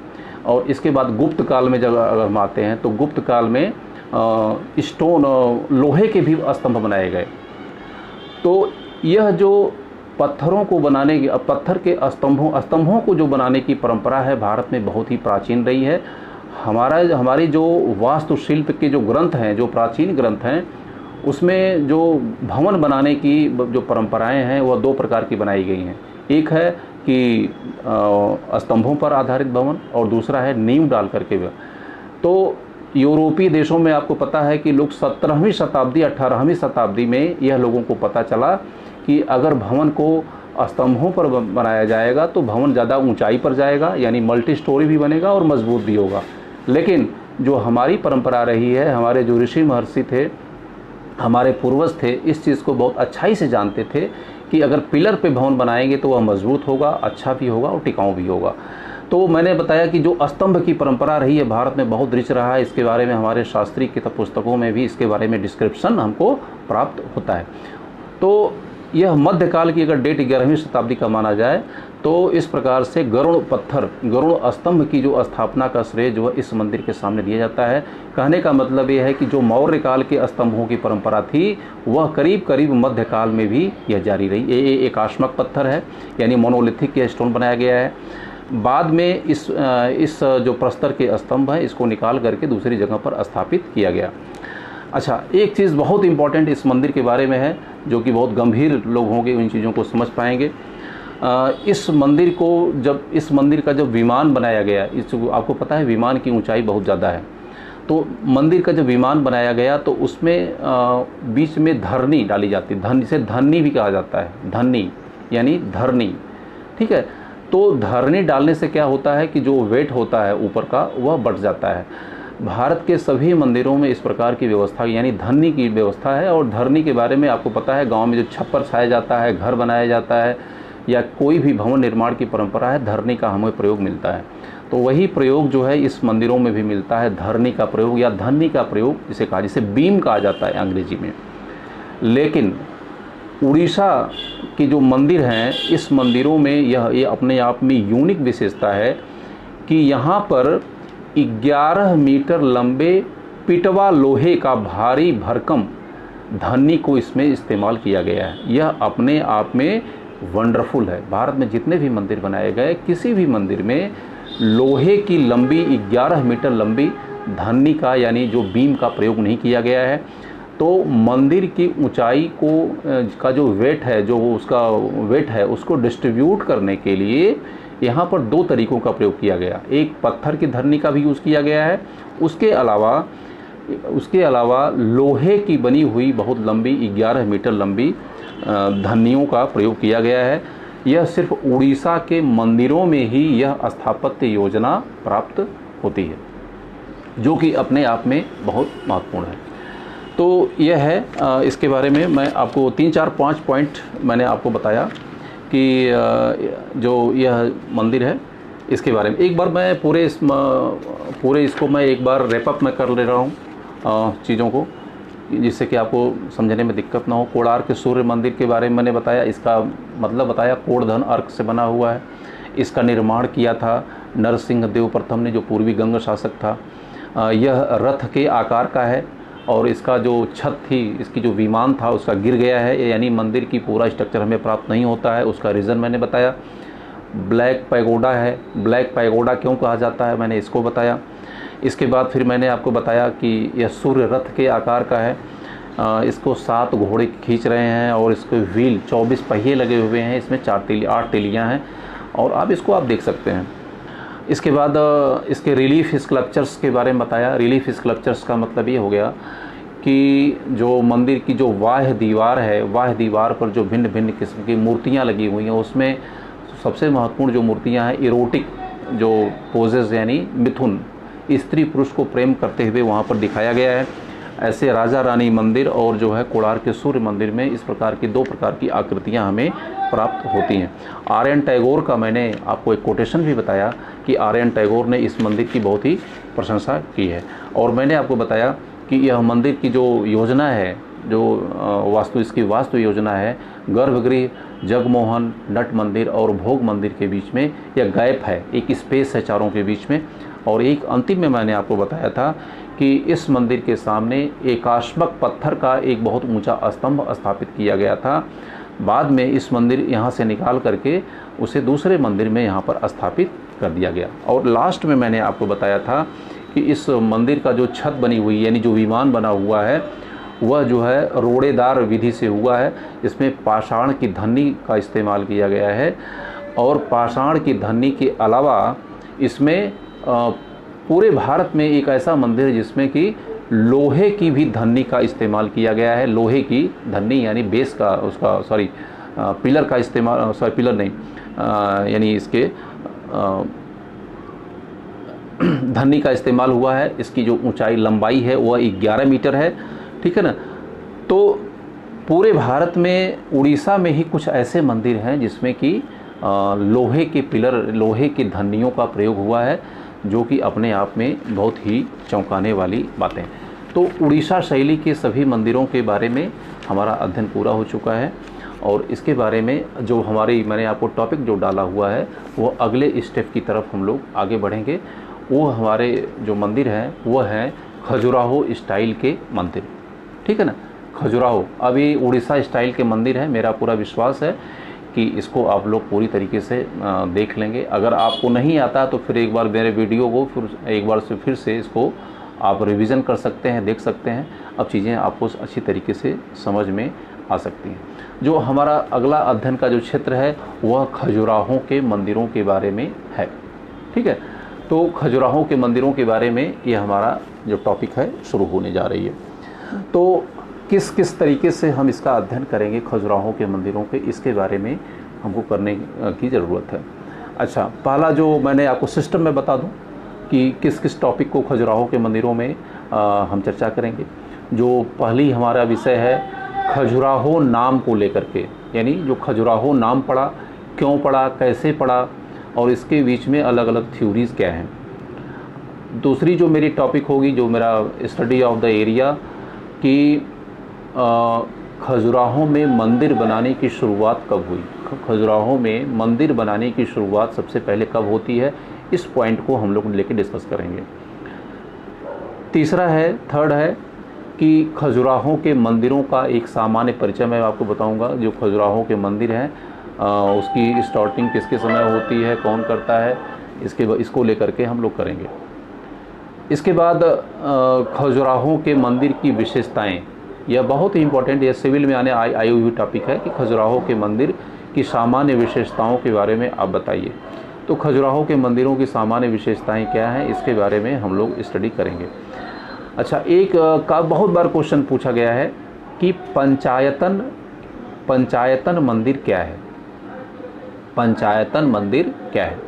और इसके बाद गुप्त काल में जब अगर हम आते हैं तो गुप्त काल में स्टोन, लोहे के भी स्तंभ बनाए गए। तो यह जो पत्थरों को बनाने की, पत्थर के स्तंभों को जो बनाने की परंपरा है भारत में बहुत ही प्राचीन रही है। हमारी जो वास्तुशिल्प के जो ग्रंथ हैं, जो प्राचीन ग्रंथ हैं, उसमें जो भवन बनाने की जो परंपराएं हैं वह 2 प्रकार की बनाई गई हैं। एक है कि स्तंभों पर आधारित भवन और दूसरा है नींव डाल करके। तो यूरोपीय देशों में आपको पता है कि लोग 17वीं शताब्दी 18वीं शताब्दी में यह लोगों को पता चला कि अगर भवन को स्तंभों पर बनाया जाएगा तो भवन ज़्यादा ऊंचाई पर जाएगा, यानी मल्टी स्टोरी भी बनेगा और मजबूत भी होगा। लेकिन जो हमारी परंपरा रही है, हमारे जो ऋषि महर्षि थे, हमारे पूर्वज थे, इस चीज़ को बहुत अच्छाई से जानते थे कि अगर पिलर पे भवन बनाएंगे तो वह मजबूत होगा, अच्छा भी होगा और टिकाऊ भी होगा। तो मैंने बताया कि जो स्तंभ की परंपरा रही है भारत में बहुत रिच रहा है, इसके बारे में हमारे शास्त्रीय किताब पुस्तकों में भी इसके बारे में डिस्क्रिप्शन हमको प्राप्त होता है। तो यह मध्यकाल की अगर डेट 11वीं शताब्दी का माना जाए तो इस प्रकार से गरुड़ पत्थर, गरुड़ स्तंभ की जो स्थापना का श्रेय जो है इस मंदिर के सामने दिया जाता है। कहने का मतलब यह है कि जो मौर्य काल के स्तंभों की परंपरा थी वह करीब करीब मध्यकाल में भी यह जारी रही। ये एकाश्मक पत्थर है, यानी मोनोलिथिक यह स्टोन बनाया गया है। बाद में इस जो प्रस्तर के स्तंभ हैं इसको निकाल करके दूसरी जगह पर स्थापित किया गया। अच्छा, एक चीज़ बहुत इंपॉर्टेंट इस मंदिर के बारे में है जो कि बहुत गंभीर लोग होंगे इन चीज़ों को समझ पाएंगे। इस मंदिर को इस मंदिर का जब विमान बनाया गया, आपको पता है विमान की ऊंचाई बहुत ज़्यादा है, तो मंदिर का जब विमान बनाया गया तो उसमें बीच में धरनी डाली जाती है। इसे धरनी भी कहा जाता है, धरनी यानी धरनी, ठीक है। तो धरनी डालने से क्या होता है कि जो वेट होता है ऊपर का वह बढ़ जाता है। भारत के सभी मंदिरों में इस प्रकार की व्यवस्था यानी धरनी की व्यवस्था है। और धरनी के बारे में आपको पता है, गांव में जो छप्पर छाया जाता है, घर बनाया जाता है या कोई भी भवन निर्माण की परंपरा है, धरनी का हमें प्रयोग मिलता है। तो वही प्रयोग जो है इस मंदिरों में भी मिलता है, धरनी का प्रयोग या धरनी का प्रयोग जिसे बीम कहा जाता है अंग्रेजी में। लेकिन उड़ीसा की जो मंदिर हैं इस मंदिरों में ये अपने आप में यूनिक विशेषता है कि यहाँ पर 11 मीटर लंबे पिटवा लोहे का भारी भरकम धरनी को इसमें इस्तेमाल किया गया है। यह अपने आप में वंडरफुल है। भारत में जितने भी मंदिर बनाए गए किसी भी मंदिर में लोहे की लंबी 11 मीटर लंबी धरनी का यानी जो बीम का प्रयोग नहीं किया गया है। तो मंदिर की ऊंचाई का जो वेट है, जो उसका वेट है उसको डिस्ट्रीब्यूट करने के लिए यहाँ पर 2 तरीकों का प्रयोग किया गया। एक पत्थर की धरनी का भी यूज़ किया गया है, उसके अलावा लोहे की बनी हुई बहुत लंबी 11 मीटर लंबी धरनियों का प्रयोग किया गया है। यह सिर्फ उड़ीसा के मंदिरों में ही यह स्थापत्य योजना प्राप्त होती है, जो कि अपने आप में बहुत महत्वपूर्ण है। तो यह है इसके बारे में मैं आपको 3-4-5 पॉइंट मैंने आपको बताया कि जो यह मंदिर है इसके बारे में। एक बार मैं पूरे इसको मैं एक बार रैपअप में कर ले रहा हूँ चीज़ों को, जिससे कि आपको समझने में दिक्कत ना हो। कोणार्क सूर्य मंदिर के बारे में मैंने बताया, इसका मतलब बताया, कोणधन अर्क से बना हुआ है। इसका निर्माण किया था नरसिंह देव प्रथम ने, जो पूर्वी गंग शासक था। यह रथ के आकार का है और इसका जो छत थी, इसकी जो विमान था उसका गिर गया है, यानी मंदिर की पूरा स्ट्रक्चर हमें प्राप्त नहीं होता है। उसका रीज़न मैंने बताया। ब्लैक पैगोडा है। ब्लैक पैगोडा क्यों कहा जाता है मैंने इसको बताया। इसके बाद फिर मैंने आपको बताया कि यह सूर्य रथ के आकार का है। इसको 7 घोड़े खींच रहे हैं और इसके व्हील 24 पहिए लगे हुए हैं। इसमें 8 तीलियाँ हैं और आप इसको देख सकते हैं। इसके बाद इसके रिलीफ स्कल्पचर्स के बारे में बताया। रिलीफ स्कल्पचर्स का मतलब ये हो गया कि जो मंदिर की जो बाह्य दीवार है, बाह्य दीवार पर जो भिन्न भिन्न किस्म की मूर्तियाँ लगी हुई हैं, उसमें सबसे महत्वपूर्ण जो मूर्तियाँ हैं इरोटिक जो पोजेस यानी मिथुन, स्त्री पुरुष को प्रेम करते हुए वहाँ पर दिखाया गया है। ऐसे राजा रानी मंदिर और जो है कोणार्क सूर्य मंदिर में इस प्रकार की 2 प्रकार की आकृतियाँ हमें प्राप्त होती हैं। आर्यन टैगोर का मैंने आपको एक कोटेशन भी बताया कि आर्यन टैगोर ने इस मंदिर की बहुत ही प्रशंसा की है। और मैंने आपको बताया कि यह मंदिर की जो योजना है, जो इसकी वास्तु योजना है, गर्भगृह, जगमोहन, नट मंदिर और भोग मंदिर के बीच में यह गैप है, एक स्पेस है चारों के बीच में। और एक अंतिम में मैंने आपको बताया था कि इस मंदिर के सामने एकाश्मक पत्थर का एक बहुत ऊंचा स्तंभ स्थापित किया गया था। बाद में इस मंदिर यहाँ से निकाल करके उसे दूसरे मंदिर में यहाँ पर स्थापित कर दिया गया। और लास्ट में मैंने आपको बताया था कि इस मंदिर का जो छत बनी हुई यानी जो विमान बना हुआ है वह जो है रोड़ेदार विधि से हुआ है। इसमें पाषाण की धरनी का इस्तेमाल किया गया है। और पाषाण की धरनी के अलावा इसमें पूरे भारत में एक ऐसा मंदिर है जिसमें कि लोहे की भी धरनी का इस्तेमाल किया गया है। लोहे की धरनी यानी बेस का उसका पिलर का इस्तेमाल, पिलर नहीं, यानी इसके धरनी का इस्तेमाल हुआ है। इसकी जो ऊंचाई लंबाई है वह 11 मीटर है, ठीक है ना। तो पूरे भारत में उड़ीसा में ही कुछ ऐसे मंदिर हैं जिसमें कि लोहे के पिलर, लोहे की धन्नियों का प्रयोग हुआ है, जो कि अपने आप में बहुत ही चौंकाने वाली बातें। तो उड़ीसा शैली के सभी मंदिरों के बारे में हमारा अध्ययन पूरा हो चुका है, और इसके बारे में जो मैंने आपको टॉपिक जो डाला हुआ है वो अगले स्टेप की तरफ हम लोग आगे बढ़ेंगे। वो हमारे जो मंदिर हैं वो हैं खजुराहो स्टाइल के मंदिर, ठीक है ना। खजुराहो अभी उड़ीसा स्टाइल के मंदिर हैं। मेरा पूरा विश्वास है कि इसको आप लोग पूरी तरीके से देख लेंगे। अगर आपको नहीं आता तो फिर एक बार मेरे वीडियो को फिर से इसको आप रिवीजन कर सकते हैं, देख सकते हैं। अब चीज़ें आपको अच्छी तरीके से समझ में आ सकती हैं। जो हमारा अगला अध्ययन का जो क्षेत्र है वह खजुराहो के मंदिरों के बारे में है, ठीक है। तो खजुराहो के मंदिरों के बारे में ये हमारा जो टॉपिक है शुरू होने जा रही है। तो किस किस तरीके से हम इसका अध्ययन करेंगे खजुराहो के मंदिरों के, इसके बारे में हमको करने की ज़रूरत है। अच्छा, पहला जो मैंने आपको सिस्टम में बता दूं कि किस किस टॉपिक को खजुराहो के मंदिरों में हम चर्चा करेंगे। जो पहली हमारा विषय है खजुराहो नाम को लेकर के, यानी जो खजुराहो नाम पड़ा, क्यों पड़ा, कैसे पड़ा, और इसके बीच में अलग अलग थ्योरीज़ क्या हैं। दूसरी जो मेरी टॉपिक होगी, जो मेरा स्टडी ऑफ द एरिया, कि खजुराहो में मंदिर बनाने की शुरुआत कब हुई, खजुराहो में मंदिर बनाने की शुरुआत सबसे पहले कब होती है, इस पॉइंट को हम लोग लेके डिस्कस करेंगे। थर्ड है कि खजुराहो के मंदिरों का एक सामान्य परिचय मैं आपको बताऊंगा। जो खजुराहो के मंदिर हैं उसकी स्टार्टिंग किसके समय होती है, कौन करता है, इसको लेकर के हम लोग करेंगे। इसके बाद खजुराहो के मंदिर की विशेषताएं, यह बहुत ही इम्पोर्टेंट, यह सिविल में आई हुई टॉपिक है कि खजुराहो के मंदिर की सामान्य विशेषताओं के बारे में आप बताइए। तो खजुराहो के मंदिरों की सामान्य विशेषताएं क्या हैं, इसके बारे में हम लोग स्टडी करेंगे। अच्छा, एक का बहुत बार क्वेश्चन पूछा गया है कि पंचायतन मंदिर क्या है, पंचायतन मंदिर क्या है,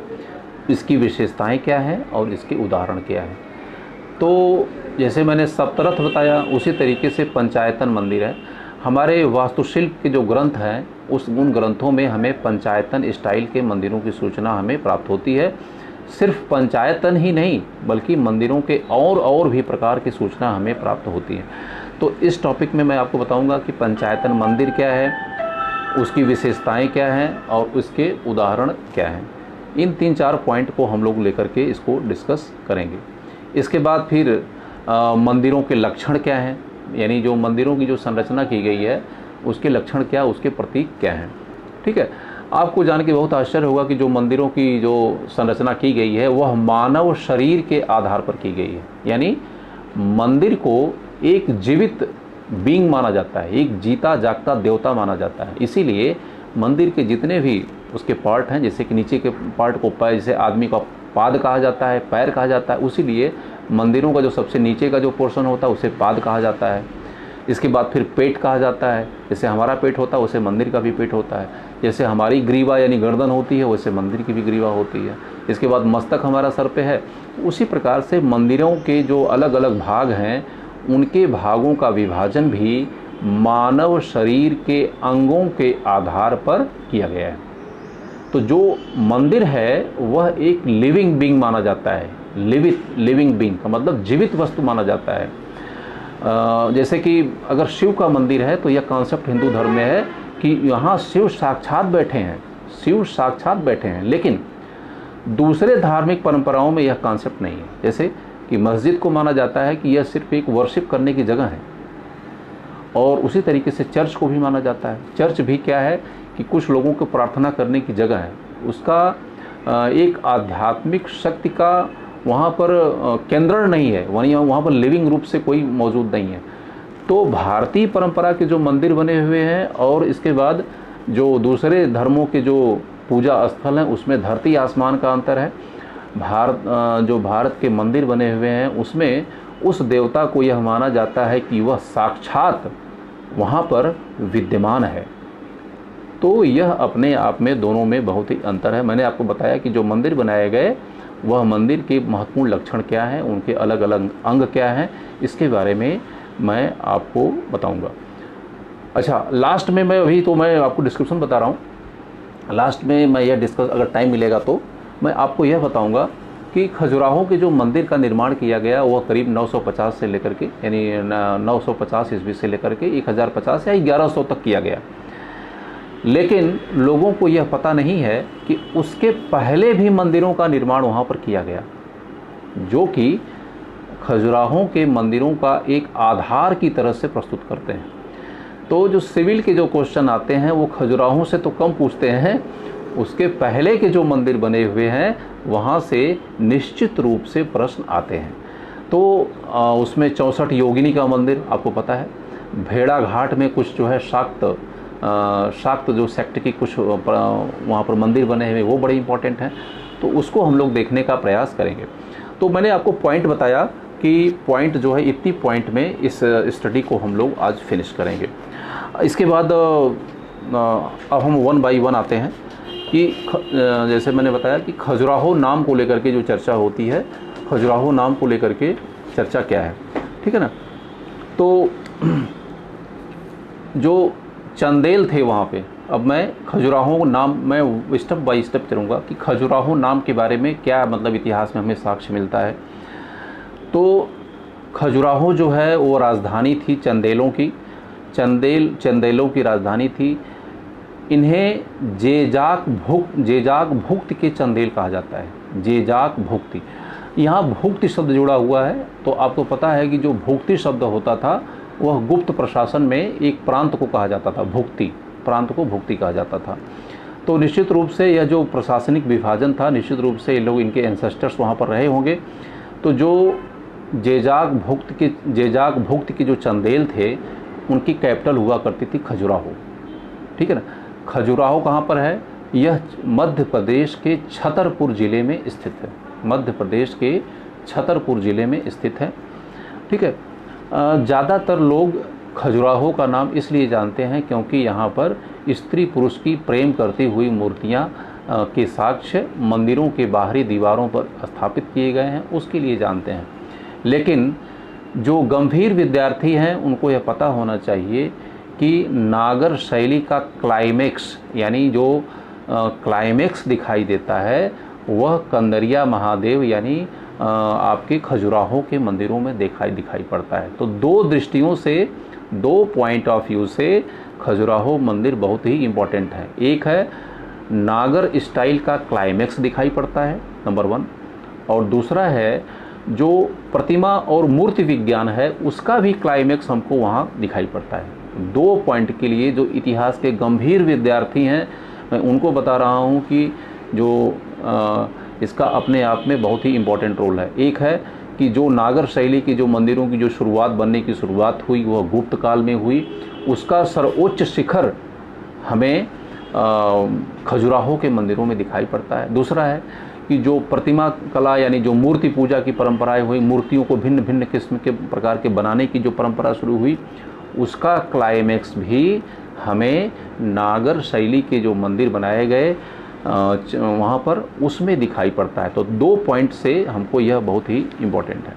इसकी विशेषताएं क्या हैं और इसके उदाहरण क्या हैं। तो जैसे मैंने सप्तरथ बताया, उसी तरीके से पंचायतन मंदिर है। हमारे वास्तुशिल्प के जो ग्रंथ हैं उन ग्रंथों में हमें पंचायतन स्टाइल के मंदिरों की सूचना हमें प्राप्त होती है। सिर्फ पंचायतन ही नहीं बल्कि मंदिरों के और भी प्रकार की सूचना हमें प्राप्त होती है। तो इस टॉपिक में मैं आपको बताऊंगा कि पंचायतन मंदिर क्या है, उसकी विशेषताएं क्या हैं और उसके उदाहरण क्या हैं। इन 3-4 पॉइंट को हम लोग लेकर के इसको डिस्कस करेंगे। इसके बाद फिर मंदिरों के लक्षण क्या हैं, यानी जो मंदिरों की जो संरचना की गई है उसके लक्षण क्या, उसके प्रतीक क्या हैं, ठीक है। आपको जान के बहुत आश्चर्य होगा कि जो मंदिरों की जो संरचना की गई है वह मानव शरीर के आधार पर की गई है। यानी मंदिर को एक जीवित बीइंग माना जाता है, एक जीता जागता देवता माना जाता है। इसीलिए मंदिर के जितने भी उसके पार्ट हैं, जैसे कि नीचे के पार्ट को पैर, जैसे आदमी का पाद कहा जाता है, पैर कहा जाता है, उसीलिए मंदिरों का जो सबसे नीचे का जो पोर्शन होता है उसे पाद कहा जाता है। इसके बाद फिर पेट कहा जाता है, जैसे हमारा पेट होता है वैसे मंदिर का भी पेट होता है। जैसे हमारी ग्रीवा यानी गर्दन होती है वैसे मंदिर की भी ग्रीवा होती है। इसके बाद मस्तक हमारा सर पे है। उसी प्रकार से मंदिरों के जो अलग अलग भाग हैं उनके भागों का विभाजन भी मानव शरीर के अंगों के आधार पर किया गया है। तो जो मंदिर है वह एक लिविंग बीइंग माना जाता है। लिविंग बीइंग का मतलब जीवित वस्तु माना जाता है। जैसे कि अगर शिव का मंदिर है तो यह कॉन्सेप्ट हिंदू धर्म में है कि यहाँ शिव साक्षात बैठे हैं, शिव साक्षात बैठे हैं। लेकिन दूसरे धार्मिक परंपराओं में यह कॉन्सेप्ट नहीं है। जैसे कि मस्जिद को माना जाता है कि यह सिर्फ एक वर्शिप करने की जगह है, और उसी तरीके से चर्च को भी माना जाता है। चर्च भी क्या है कि कुछ लोगों को प्रार्थना करने की जगह है, उसका एक आध्यात्मिक शक्ति का वहाँ पर केंद्र नहीं है, वहाँ पर लिविंग रूप से कोई मौजूद नहीं है। तो भारतीय परंपरा के जो मंदिर बने हुए हैं और इसके बाद जो दूसरे धर्मों के जो पूजा स्थल हैं उसमें धरती आसमान का अंतर है। जो भारत के मंदिर बने हुए हैं उसमें उस देवता को यह माना जाता है कि वह साक्षात वहाँ पर विद्यमान है। तो यह अपने आप में दोनों में बहुत ही अंतर है। मैंने आपको बताया कि जो मंदिर बनाए गए वह मंदिर के महत्वपूर्ण लक्षण क्या हैं, उनके अलग अलग अंग क्या हैं, इसके बारे में मैं आपको बताऊंगा। अच्छा, लास्ट में मैं आपको डिस्क्रिप्शन बता रहा हूँ लास्ट में मैं यह डिस्कस, अगर टाइम मिलेगा तो मैं आपको यह बताऊंगा कि खजुराहो के जो मंदिर का निर्माण किया गया वह करीब 950 से लेकर के, यानी 950 ईस्वी से लेकर के 1050 या 1100 तक किया गया। लेकिन लोगों को यह पता नहीं है कि उसके पहले भी मंदिरों का निर्माण वहाँ पर किया गया, जो कि खजुराहो के मंदिरों का एक आधार की तरह से प्रस्तुत करते हैं। तो जो सिविल के जो क्वेश्चन आते हैं वो खजुराहो से तो कम पूछते हैं, उसके पहले के जो मंदिर बने हुए हैं वहाँ से निश्चित रूप से प्रश्न आते हैं। तो उसमें 64 योगिनी का मंदिर आपको पता है, भेड़ा घाट में कुछ जो है शाक्त जो सेक्ट की कुछ वहाँ पर मंदिर बने हुए वो बड़े इंपॉर्टेंट हैं, तो उसको हम लोग देखने का प्रयास करेंगे। तो मैंने आपको पॉइंट बताया कि पॉइंट जो है इतनी पॉइंट में इस स्टडी को हम लोग आज फिनिश करेंगे। इसके बाद अब हम 1 बाई 1 आते हैं कि जैसे मैंने बताया कि खजुराहो नाम को लेकर के जो चर्चा होती है, खजुराहो नाम को लेकर के चर्चा क्या है, ठीक है ना। तो जो चंदेल थे वहाँ पे, अब मैं खजुराहो नाम मैं स्टेप बाय स्टेप चलूँगा कि खजुराहो नाम के बारे में क्या मतलब इतिहास में हमें साक्ष्य मिलता है। तो खजुराहो जो है वो राजधानी थी चंदेलों की, चंदेलों की राजधानी थी। इन्हें जेजाक भुक्त के चंदेल कहा जाता है, जेजाक भुक्ति। यहाँ भुक्ति शब्द जुड़ा हुआ है, तो आपको पता है कि जो भुक्ति शब्द होता था वह गुप्त प्रशासन में एक प्रांत को कहा जाता था, भुक्ति प्रांत को भुक्ति कहा जाता था। तो निश्चित रूप से यह जो प्रशासनिक विभाजन था, निश्चित रूप से ये लोग, इनके एंसेस्टर्स वहाँ पर रहे होंगे। तो जो जेजाक भुक्त के जो चंदेल थे उनकी कैपिटल हुआ करती थी खजुराहो, ठीक है ना। खजुराहो कहाँ पर है? यह मध्य प्रदेश के छतरपुर ज़िले में स्थित है, मध्य प्रदेश के छतरपुर ज़िले में स्थित है, ठीक है। ज़्यादातर लोग खजुराहो का नाम इसलिए जानते हैं क्योंकि यहाँ पर स्त्री पुरुष की प्रेम करती हुई मूर्तियाँ के साक्ष्य मंदिरों के बाहरी दीवारों पर स्थापित किए गए हैं, उसके लिए जानते हैं। लेकिन जो गंभीर विद्यार्थी हैं उनको यह पता होना चाहिए कि नागर शैली का क्लाइमेक्स, यानी जो क्लाइमेक्स दिखाई देता है वह कंदरिया महादेव यानी आपके खजुराहो के मंदिरों में दिखाई पड़ता है। तो दो दृष्टियों से, दो पॉइंट ऑफ व्यू से खजुराहो मंदिर बहुत ही इम्पोर्टेंट है। एक है नागर स्टाइल का क्लाइमेक्स दिखाई पड़ता है, नंबर 1, और दूसरा है जो प्रतिमा और मूर्ति विज्ञान है उसका भी क्लाइमेक्स हमको वहाँ दिखाई पड़ता है। 2 पॉइंट के लिए जो इतिहास के गंभीर विद्यार्थी हैं मैं उनको बता रहा हूँ कि जो इसका अपने आप में बहुत ही इम्पोर्टेंट रोल है। एक है कि जो नागर शैली की जो मंदिरों की जो शुरुआत, बनने की शुरुआत हुई वह गुप्त काल में हुई, उसका सर्वोच्च शिखर हमें खजुराहो के मंदिरों में दिखाई पड़ता है। दूसरा है कि जो प्रतिमा कला यानी जो मूर्ति पूजा की परंपराएं हुई, मूर्तियों को भिन्न भिन्न किस्म के प्रकार के बनाने की जो परंपरा शुरू हुई, उसका क्लाइमेक्स भी हमें नागर शैली के जो मंदिर बनाए गए वहाँ पर उसमें दिखाई पड़ता है। तो 2 पॉइंट से हमको यह बहुत ही इम्पोर्टेंट है।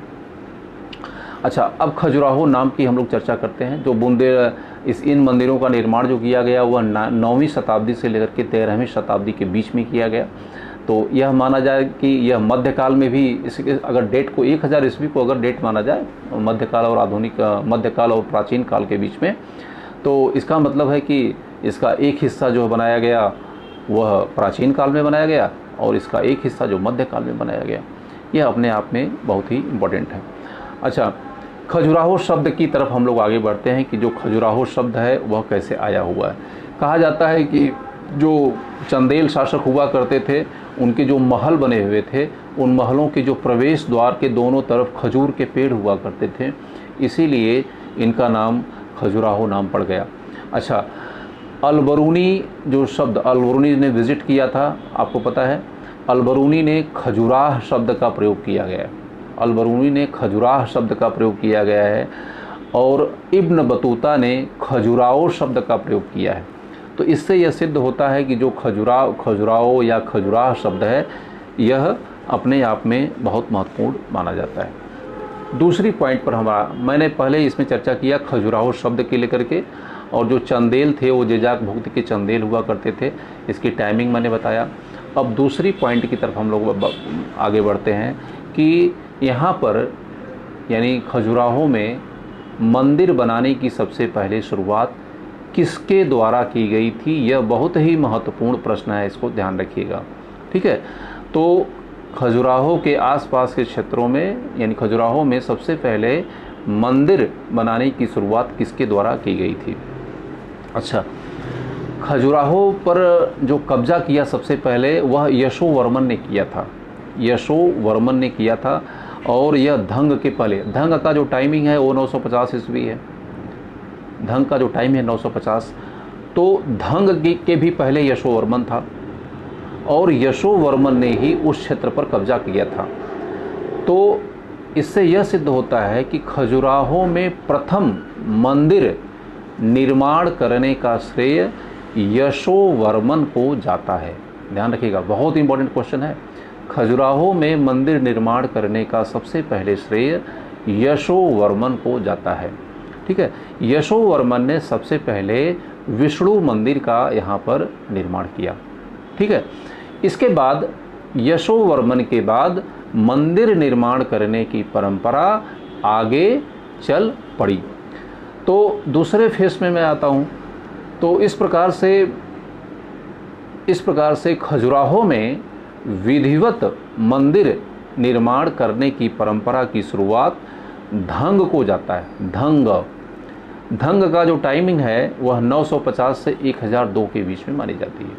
अच्छा, अब खजुराहो नाम की हम लोग चर्चा करते हैं। जो इन मंदिरों का निर्माण जो किया गया वह 9वीं शताब्दी से लेकर के 13वीं शताब्दी के बीच में किया गया। तो यह माना जाए कि यह मध्यकाल में भी, इसके अगर डेट को 1000 ईस्वी को अगर डेट माना जाए मध्यकाल और आधुनिक, मध्यकाल और प्राचीन काल के बीच में, तो इसका मतलब है कि इसका एक हिस्सा जो बनाया गया वह प्राचीन काल में बनाया गया और इसका एक हिस्सा जो मध्यकाल में बनाया गया। यह अपने आप में बहुत ही इम्पोर्टेंट है। अच्छा, खजुराहो शब्द की तरफ हम लोग आगे बढ़ते हैं कि जो खजुराहो शब्द है वह कैसे आया हुआ है। कहा जाता है कि जो चंदेल शासक हुआ करते थे उनके जो महल बने हुए थे, उन महलों के जो प्रवेश द्वार के दोनों तरफ खजूर के पेड़ हुआ करते थे, इसीलिए इनका नाम खजुराहो नाम पड़ गया। अच्छा, अलबरूनी जो शब्द, अलबरूनी ने विज़िट किया था, आपको पता है अलबरूनी ने खजुराह शब्द का प्रयोग किया गया है, अलबरूनी ने खजुराह शब्द का प्रयोग किया गया है और इब्न बतूता ने खजुराओ शब्द का प्रयोग किया है। तो इससे यह सिद्ध होता है कि जो खजुराओ या खजुराह शब्द है यह अपने आप में बहुत महत्वपूर्ण माना जाता है। दूसरी पॉइंट पर मैंने पहले इसमें चर्चा किया खजुराहो शब्द के लेकर के, और जो चंदेल थे वो जेजाक भुक्त के चंदेल हुआ करते थे। इसकी टाइमिंग मैंने बताया। अब दूसरी पॉइंट की तरफ हम लोग आगे बढ़ते हैं कि यहाँ पर यानी खजुराहो में मंदिर बनाने की सबसे पहले शुरुआत किसके द्वारा की गई थी? यह बहुत ही महत्वपूर्ण प्रश्न है, इसको ध्यान रखिएगा। ठीक है, तो खजुराहो के आसपास के क्षेत्रों में यानी खजुराहो में सबसे पहले मंदिर बनाने की शुरुआत किसके द्वारा की गई थी? अच्छा, खजुराहो पर जो कब्जा किया सबसे पहले वह यशोवर्मन ने किया था। यशोवर्मन ने किया था और यह धंग के पहले, धंग का जो टाइमिंग है वो 950 ईस्वी है। धंग का जो टाइम है 950, तो धंग के भी पहले यशोवर्मन था और यशोवर्मन ने ही उस क्षेत्र पर कब्जा किया था। तो इससे यह सिद्ध होता है कि खजुराहो में प्रथम मंदिर निर्माण करने का श्रेय यशोवर्मन को जाता है। ध्यान रखिएगा, बहुत इंपॉर्टेंट क्वेश्चन है। खजुराहो में मंदिर निर्माण करने का सबसे पहले श्रेय यशोवर्मन को जाता है। ठीक है, यशोवर्मन ने सबसे पहले विष्णु मंदिर का यहाँ पर निर्माण किया। ठीक है, इसके बाद यशोवर्मन के बाद मंदिर निर्माण करने की परंपरा आगे चल पड़ी। तो दूसरे फेस में मैं आता हूँ। तो इस प्रकार से खजुराहो में विधिवत मंदिर निर्माण करने की परंपरा की शुरुआत धंग को जाता है। धंग का जो टाइमिंग है वह 950 से 1002 के बीच में मानी जाती है,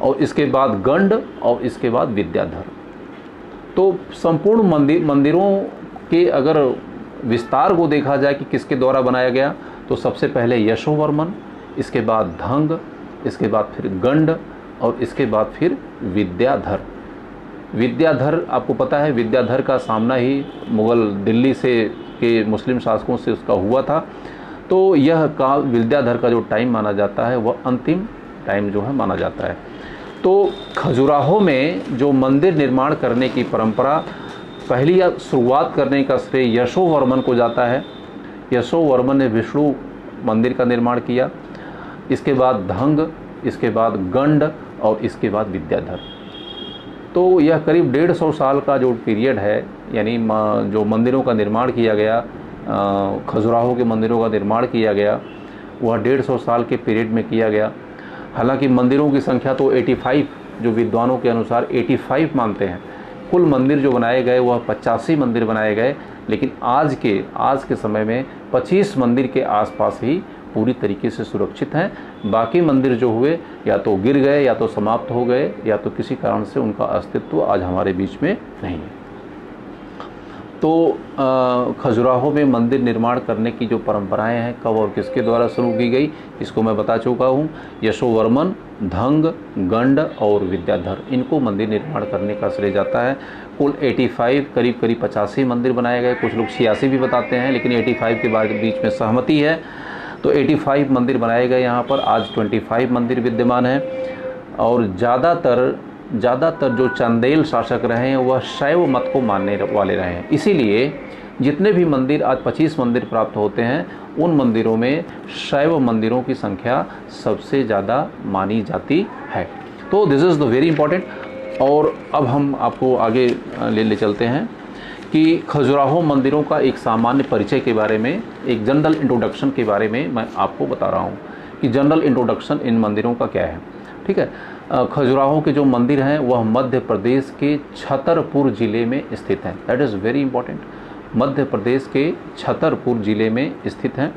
और इसके बाद गंड और इसके बाद विद्याधर। तो संपूर्ण मंदिरों के अगर विस्तार को देखा जाए कि किसके द्वारा बनाया गया, तो सबसे पहले यशोवर्मन, इसके बाद धंग, इसके बाद फिर गंड और इसके बाद फिर विद्याधर। विद्याधर आपको पता है, विद्याधर का सामना ही मुग़ल दिल्ली से के मुस्लिम शासकों से उसका हुआ था। तो यह काल विद्याधर का जो टाइम माना जाता है वह अंतिम टाइम जो है माना जाता है। तो खजुराहो में जो मंदिर निर्माण करने की परंपरा पहली शुरुआत करने का श्रेय यशोवर्मन को जाता है। यशोवर्मन ने विष्णु मंदिर का निर्माण किया, इसके बाद धंग, इसके बाद गंड और इसके बाद विद्याधर। तो यह करीब 150 साल का जो पीरियड है, यानी जो मंदिरों का निर्माण किया गया, खजुराहो के मंदिरों का निर्माण किया गया, वह 150 साल के पीरियड में किया गया। हालांकि मंदिरों की संख्या तो 85, जो विद्वानों के अनुसार 85 मानते हैं। कुल मंदिर जो बनाए गए वह 85 मंदिर बनाए गए, लेकिन आज के समय में 25 मंदिर के आसपास ही पूरी तरीके से सुरक्षित हैं। बाकी मंदिर जो हुए या तो गिर गए, या तो समाप्त हो गए, या तो किसी कारण से उनका अस्तित्व आज हमारे बीच में नहीं है। तो खजुराहो में मंदिर निर्माण करने की जो परंपराएं हैं कब और किसके द्वारा शुरू की गई, इसको मैं बता चुका हूँ। यशोवर्मन, धंग, गंड और विद्याधर, इनको मंदिर निर्माण करने का श्रेय जाता है। कुल 85 करीब 85 मंदिर बनाए गए। कुछ लोग 86 भी बताते हैं, लेकिन 85 के बाद बीच में सहमति है। तो 85 मंदिर बनाए गए यहाँ पर। आज 25 मंदिर विद्यमान हैं, और ज़्यादातर जो चंदेल शासक रहे हैं वह शैव मत को मानने वाले रहे हैं। इसीलिए जितने भी मंदिर आज 25 मंदिर प्राप्त होते हैं, उन मंदिरों में शैव मंदिरों की संख्या सबसे ज़्यादा मानी जाती है। तो this is the very important. और अब हम आपको आगे ले चलते हैं कि खजुराहो मंदिरों का एक सामान्य परिचय के बारे में, एक जनरल इंट्रोडक्शन के बारे में मैं आपको बता रहा हूँ कि जनरल इंट्रोडक्शन इन मंदिरों का क्या है। ठीक है, खजुराहो के जो मंदिर हैं वह मध्य प्रदेश के छतरपुर ज़िले में स्थित हैं। That is very important. Madhya Pradesh के छतरपुर ज़िले में स्थित हैं।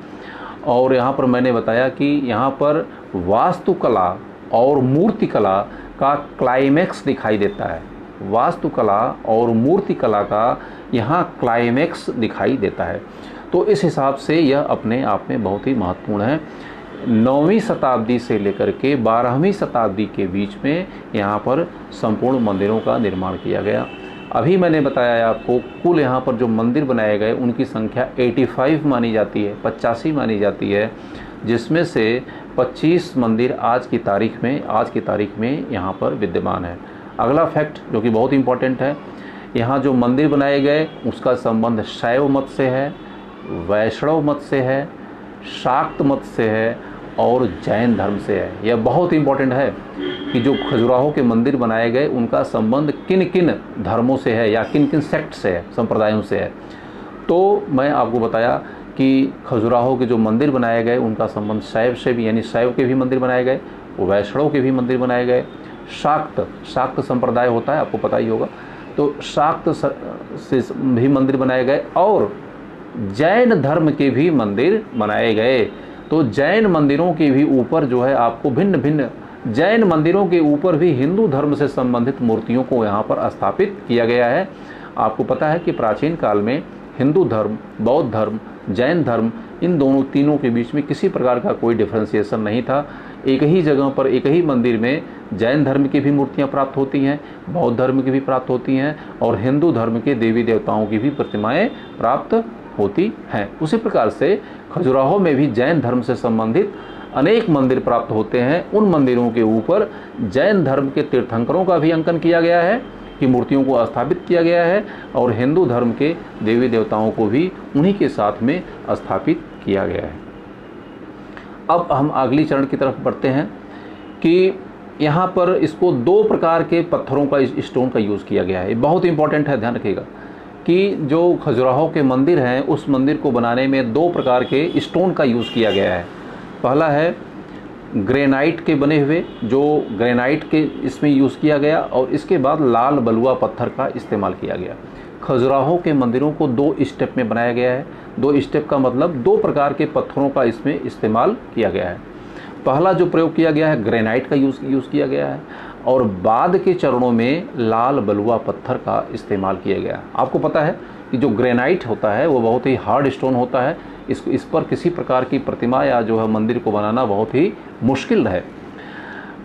और यहाँ पर मैंने बताया कि यहाँ पर वास्तुकला और मूर्तिकला का क्लाइमैक्स दिखाई देता है। वास्तुकला और मूर्तिकला का यहाँ क्लाइमैक्स दिखाई देता है। तो इस हिसाब से यह अपने आप में बहुत ही महत्वपूर्ण है। 9वीं शताब्दी से लेकर के 12वीं शताब्दी के बीच में यहाँ पर संपूर्ण मंदिरों का निर्माण किया गया। अभी मैंने बताया आपको, कुल यहाँ पर जो मंदिर बनाए गए उनकी संख्या 85 मानी जाती है, 85 मानी जाती है, जिसमें से 25 मंदिर आज की तारीख में यहाँ पर विद्यमान है। अगला फैक्ट जो कि बहुत इम्पोर्टेंट है, यहाँ जो मंदिर बनाए गए उसका संबंध शैव मत से है, वैष्णव मत से है, शाक्त मत से है और जैन धर्म से है। यह बहुत इंपॉर्टेंट है कि जो खजुराहो के मंदिर बनाए गए उनका संबंध किन किन धर्मों से है या किन किन सेक्ट से है, संप्रदायों से है। तो मैं आपको बताया कि खजुराहो के जो मंदिर बनाए गए उनका संबंध शैव से भी, यानी शैव के भी मंदिर बनाए गए, वैष्णव के भी मंदिर बनाए गए, शाक्त संप्रदाय होता है, आपको पता ही होगा, तो शाक्त से भी मंदिर बनाए गए और जैन धर्म के भी मंदिर बनाए गए। तो जैन मंदिरों के भी ऊपर जो है आपको भिन्न भिन्न जैन मंदिरों के ऊपर भी हिंदू धर्म से संबंधित मूर्तियों को यहाँ पर स्थापित किया गया है। आपको पता है कि प्राचीन काल में हिंदू धर्म, बौद्ध धर्म, जैन धर्म, इन तीनों के बीच में किसी प्रकार का कोई डिफ्रेंसिएशन नहीं था। एक ही जगह पर, एक ही मंदिर में जैन धर्म की भी मूर्तियाँ प्राप्त होती हैं, बौद्ध धर्म की भी प्राप्त होती हैं और हिंदू धर्म के देवी देवताओं की भी प्रतिमाएँ प्राप्त होती हैं। उसी प्रकार से खजुराहो में भी जैन धर्म से संबंधित अनेक मंदिर प्राप्त होते हैं। उन मंदिरों के ऊपर जैन धर्म के तीर्थंकरों का भी अंकन किया गया है कि मूर्तियों को स्थापित किया गया है और हिंदू धर्म के देवी देवताओं को भी उन्हीं के साथ में स्थापित किया गया है। अब हम अगली चरण की तरफ बढ़ते हैं कि यहाँ पर इसको 2 प्रकार के पत्थरों का, स्टोन का यूज़ किया गया है। बहुत इंपॉर्टेंट है, ध्यान रखिएगा कि जो खजुराहो के मंदिर हैं उस मंदिर को बनाने में 2 प्रकार के स्टोन का यूज़ किया गया है। पहला है ग्रेनाइट के बने हुए, जो ग्रेनाइट के इसमें यूज़ किया गया, और इसके बाद लाल बलुआ पत्थर का इस्तेमाल किया गया। खजुराहो के मंदिरों को 2 स्टेप में बनाया गया है। 2 स्टेप का मतलब 2 प्रकार के पत्थरों का इसमें इस्तेमाल किया गया है। पहला जो प्रयोग किया गया है ग्रेनाइट का यूज़ किया गया है और बाद के चरणों में लाल बलुआ पत्थर का इस्तेमाल किया गया। आपको पता है कि जो ग्रेनाइट होता है वो बहुत ही हार्ड स्टोन होता है, इस पर किसी प्रकार की प्रतिमा या जो है मंदिर को बनाना बहुत ही मुश्किल है।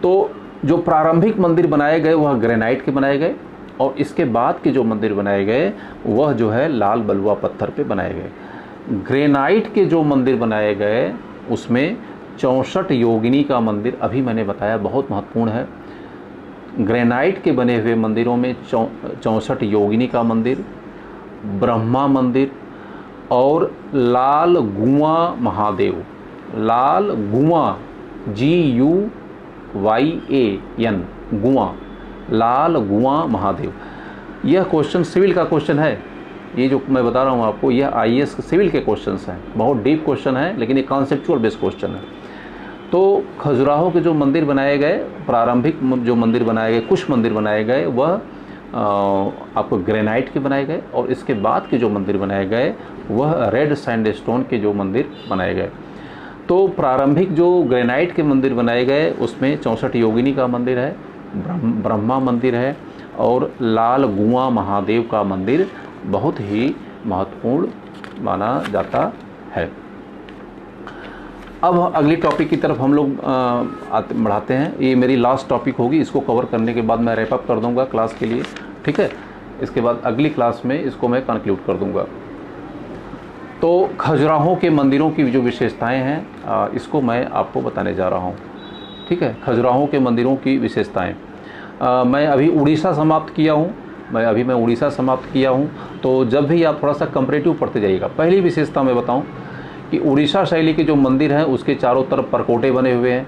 तो जो प्रारंभिक मंदिर बनाए गए वह ग्रेनाइट के बनाए गए और इसके बाद के जो मंदिर बनाए गए वह जो है लाल बलुआ पत्थर पे बनाए गए। ग्रेनाइट के जो मंदिर बनाए गए उसमें 64 योगिनी का मंदिर, अभी मैंने बताया, बहुत महत्वपूर्ण है। ग्रेनाइट के बने हुए मंदिरों में 64 योगिनी का मंदिर, ब्रह्मा मंदिर और लाल गुआ महादेव, लाल गुआ GUYAN, गुआ, लाल गुआ महादेव। यह क्वेश्चन सिविल का क्वेश्चन है। ये जो मैं बता रहा हूँ आपको, यह IAS सिविल के क्वेश्चंस हैं। बहुत डीप क्वेश्चन है लेकिन ये कॉन्सेप्चुअल बेस्ड क्वेश्चन है। तो खजुराहो के जो मंदिर बनाए गए, प्रारंभिक जो मंदिर बनाए गए, कुछ मंदिर बनाए गए, वह आपको ग्रेनाइट के बनाए गए और इसके बाद के जो मंदिर बनाए गए वह रेड सैंडस्टोन के जो मंदिर बनाए गए। तो प्रारंभिक जो ग्रेनाइट के मंदिर बनाए गए उसमें 64 योगिनी का मंदिर है, ब्रह्मा मंदिर है और लाल गुआ महादेव का मंदिर बहुत ही महत्वपूर्ण माना जाता है। अब अगली टॉपिक की तरफ हम लोग बढ़ाते हैं। ये मेरी लास्ट टॉपिक होगी, इसको कवर करने के बाद मैं रैप अप कर दूंगा क्लास के लिए, ठीक है। इसके बाद अगली क्लास में इसको मैं कंक्लूड कर दूंगा। तो खजुराहो के मंदिरों की जो विशेषताएं हैं इसको मैं आपको बताने जा रहा हूँ, ठीक है। खजुराहो के मंदिरों की विशेषताएं, मैं अभी उड़ीसा समाप्त किया हूँ, मैं उड़ीसा समाप्त किया हूँ। तो जब भी आप थोड़ा सा कंपैरेटिव पढ़ते जाइएगा। पहली विशेषता मैं बताऊँ कि उड़ीसा शैली के जो मंदिर हैं उसके चारों तरफ परकोटे बने हुए हैं,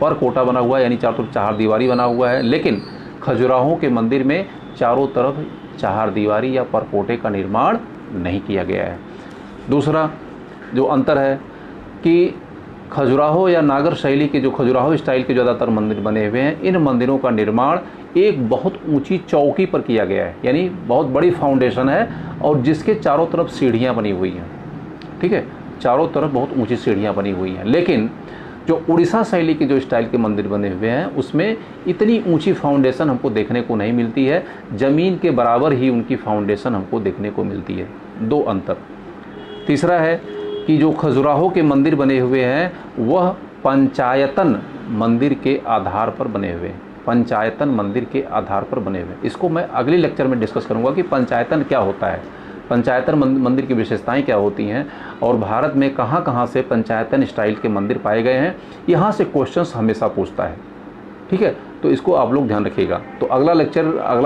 परकोटा बना हुआ है, यानी चारों तरफ चारदीवारी बना हुआ है। लेकिन खजुराहो के मंदिर में चारों तरफ चारदीवारी या परकोटे का निर्माण नहीं किया गया है। दूसरा जो अंतर है कि खजुराहो या नागर शैली के, जो खजुराहो स्टाइल के ज़्यादातर मंदिर बने हुए हैं, इन मंदिरों का निर्माण एक बहुत ऊंची चौकी पर किया गया है, यानी बहुत बड़ी फाउंडेशन है और जिसके चारों तरफ सीढ़ियाँ बनी हुई हैं, ठीक है। चारों तरफ बहुत ऊंची सीढ़ियाँ बनी हुई हैं। लेकिन जो उड़ीसा शैली के जो स्टाइल के मंदिर बने हुए हैं उसमें इतनी ऊंची फाउंडेशन हमको देखने को नहीं मिलती है, ज़मीन के बराबर ही उनकी फाउंडेशन हमको देखने को मिलती है। 2 अंतर। तीसरा है कि जो खजुराहो के मंदिर बने हुए हैं वह पंचायतन मंदिर के आधार पर बने हुए हैं, पंचायतन मंदिर के आधार पर बने हुए हैं। इसको मैं अगले लेक्चर में डिस्कस करूंगा कि पंचायतन क्या होता है, पंचायतन मंदिर की विशेषताएं क्या होती हैं और भारत में कहां कहां से पंचायतन स्टाइल के मंदिर पाए गए हैं। यहाँ से क्वेश्चंस हमेशा पूछता है, ठीक है। तो इसको आप लोग ध्यान रखिएगा। तो अगला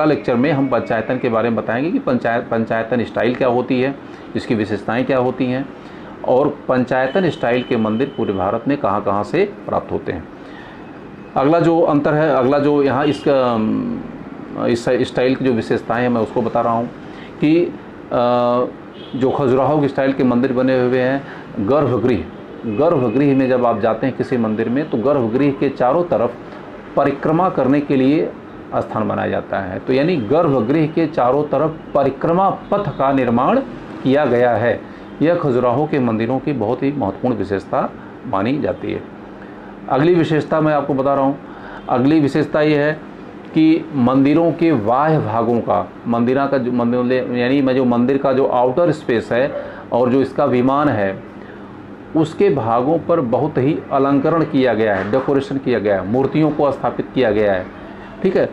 लेक्चर में हम पंचायतन के बारे में बताएंगे कि पंचायतन स्टाइल क्या होती है, इसकी विशेषताएं क्या होती हैं और पंचायतन स्टाइल के मंदिर पूरे भारत में कहाँ कहाँ से प्राप्त होते हैं। अगला जो अंतर है, अगला जो यहाँ इस स्टाइल की जो विशेषताएं हैं मैं उसको बता रहा हूँ कि जो खजुराहो के स्टाइल के मंदिर बने हुए हैं, गर्भगृह में जब आप जाते हैं किसी मंदिर में तो गर्भगृह के चारों तरफ परिक्रमा करने के लिए स्थान बनाया जाता है। तो यानी गर्भगृह के चारों तरफ परिक्रमा पथ का निर्माण किया गया है। यह खजुराहो के मंदिरों की बहुत ही महत्वपूर्ण विशेषता मानी जाती है। अगली विशेषता मैं आपको बता रहा हूँ। अगली विशेषता ये है कि मंदिरों के बाह्य भागों का, मंदिर का जो मंदिर का जो आउटर स्पेस है और जो इसका विमान है उसके भागों पर बहुत ही अलंकरण किया गया है, डेकोरेशन किया गया है, मूर्तियों को स्थापित किया गया है। ठीक है,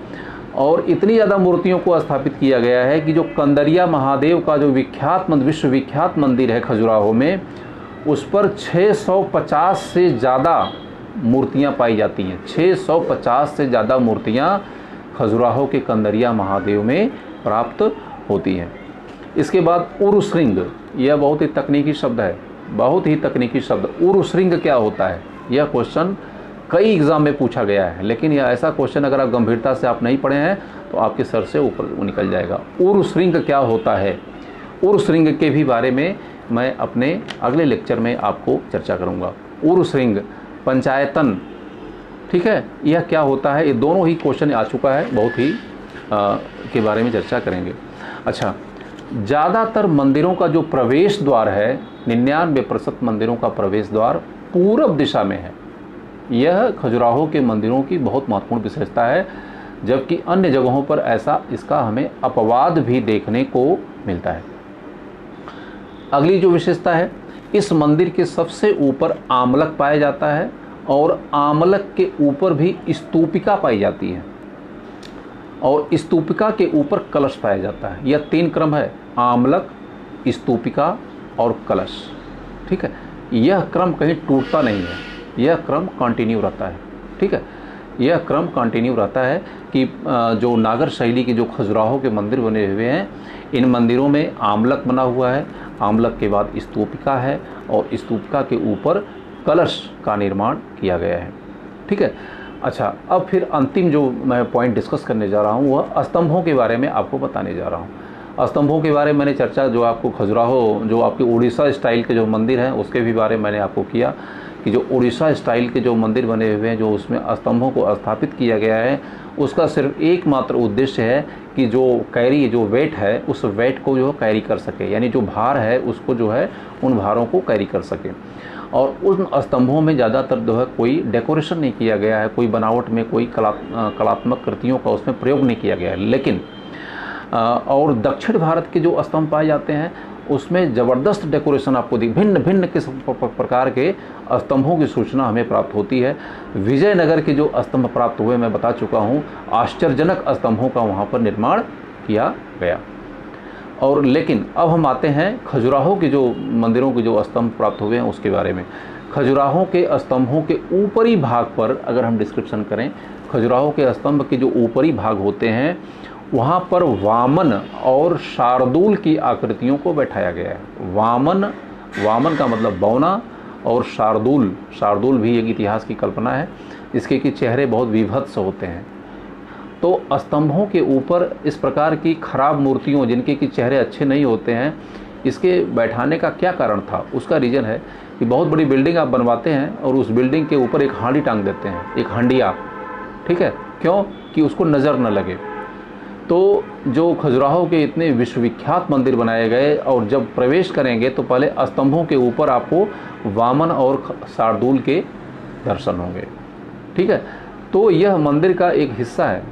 और इतनी ज़्यादा मूर्तियों को स्थापित किया गया है कि जो कंदरिया महादेव का जो विश्वविख्यात मंदिर है खजुराहो में, उस पर 650 से ज़्यादा मूर्तियां पाई जाती हैं। 650 से ज़्यादा मूर्तियां खजुराहो के कंदरिया महादेव में प्राप्त होती हैं। इसके बाद उरुश्रृंग, यह बहुत ही तकनीकी शब्द है, बहुत ही तकनीकी शब्द। उरुश्रृंग क्या होता है, यह क्वेश्चन कई एग्ज़ाम में पूछा गया है, लेकिन यह ऐसा क्वेश्चन अगर आप गंभीरता से आप नहीं पढ़े हैं तो आपके सर से ऊपर निकल जाएगा। उरुश्रृंग क्या होता है, उरुश्रृंग के भी बारे में मैं अपने अगले लेक्चर में आपको चर्चा करूँगा। उरुश्रृंग, पंचायतन, ठीक है, यह क्या होता है, ये दोनों ही क्वेश्चन आ चुका है, बहुत ही के बारे में चर्चा करेंगे। अच्छा, ज़्यादातर मंदिरों का जो प्रवेश द्वार है, 99% मंदिरों का प्रवेश द्वार पूरब दिशा में है। यह खजुराहो के मंदिरों की बहुत महत्वपूर्ण विशेषता है, जबकि अन्य जगहों पर ऐसा इसका हमें अपवाद भी देखने को मिलता है। अगली जो विशेषता है, इस मंदिर के सबसे ऊपर आमलक पाया जाता है और आमलक के ऊपर भी स्तूपिका पाई जाती है और स्तूपिका के ऊपर कलश पाया जाता है। यह 3 क्रम है, आमलक, स्तूपिका और कलश। ठीक है, यह क्रम कहीं टूटता नहीं है, यह क्रम कंटिन्यू रहता है। ठीक है, यह क्रम कंटिन्यू रहता है कि जो नागर शैली के जो खजुराहो के मंदिर बने हुए हैं, इन मंदिरों में आमलक बना हुआ है, आमलक के बाद स्तूपिका है और स्तूपिका के ऊपर कलश का निर्माण किया गया है। ठीक है, अच्छा, अब फिर अंतिम जो मैं पॉइंट डिस्कस करने जा रहा हूँ वह स्तंभों के बारे में आपको बताने जा रहा हूँ। स्तंभों के बारे में मैंने चर्चा जो आपको खजुराहो जो आपके उड़ीसा स्टाइल के जो मंदिर हैं उसके भी बारे में मैंने आपको किया कि जो उड़ीसा स्टाइल के जो मंदिर बने हुए हैं, जो उसमें स्तंभों को स्थापित किया गया है, उसका सिर्फ एकमात्र उद्देश्य है कि जो कैरी जो वेट है उस वेट को जो कैरी कर सके, यानी जो भार है उसको जो है उन भारों को कैरी कर सके। और उन स्तंभों में ज़्यादातर जो है कोई डेकोरेशन नहीं किया गया है, कोई बनावट में कोई कलात्मक कृतियों का उसमें प्रयोग नहीं किया गया है। लेकिन और दक्षिण भारत के जो स्तंभ पाए जाते हैं उसमें ज़बरदस्त डेकोरेशन आपको भिन्न भिन्न किस्म प्रकार के स्तंभों की सूचना हमें प्राप्त होती है। विजयनगर के जो स्तंभ प्राप्त हुए मैं बता चुका हूँ, आश्चर्यजनक स्तंभों का वहाँ पर निर्माण किया गया। और लेकिन अब हम आते हैं खजुराहो के जो मंदिरों के जो स्तंभ प्राप्त हुए हैं उसके बारे में। खजुराहो के स्तंभों के ऊपरी भाग पर अगर हम डिस्क्रिप्शन करें, खजुराहो के स्तंभ के जो ऊपरी भाग होते हैं वहाँ पर वामन और शार्दूल की आकृतियों को बैठाया गया है। वामन का मतलब बौना और शार्दूल भी एक इतिहास की कल्पना है, इसके कि चेहरे बहुत विभत्स होते हैं। तो स्तंभों के ऊपर इस प्रकार की खराब मूर्तियों जिनके कि चेहरे अच्छे नहीं होते हैं, इसके बैठाने का क्या कारण था? उसका रीज़न है कि बहुत बड़ी बिल्डिंग आप बनवाते हैं और उस बिल्डिंग के ऊपर एक हांडी टांग देते हैं, एक हंडिया। ठीक है, क्यों? कि उसको नज़र न लगे। तो जो खजुराहो के इतने विश्वविख्यात मंदिर बनाए गए और जब प्रवेश करेंगे तो पहले स्तंभों के ऊपर आपको वामन और शार्दूल के दर्शन होंगे। ठीक है, तो यह मंदिर का एक हिस्सा है।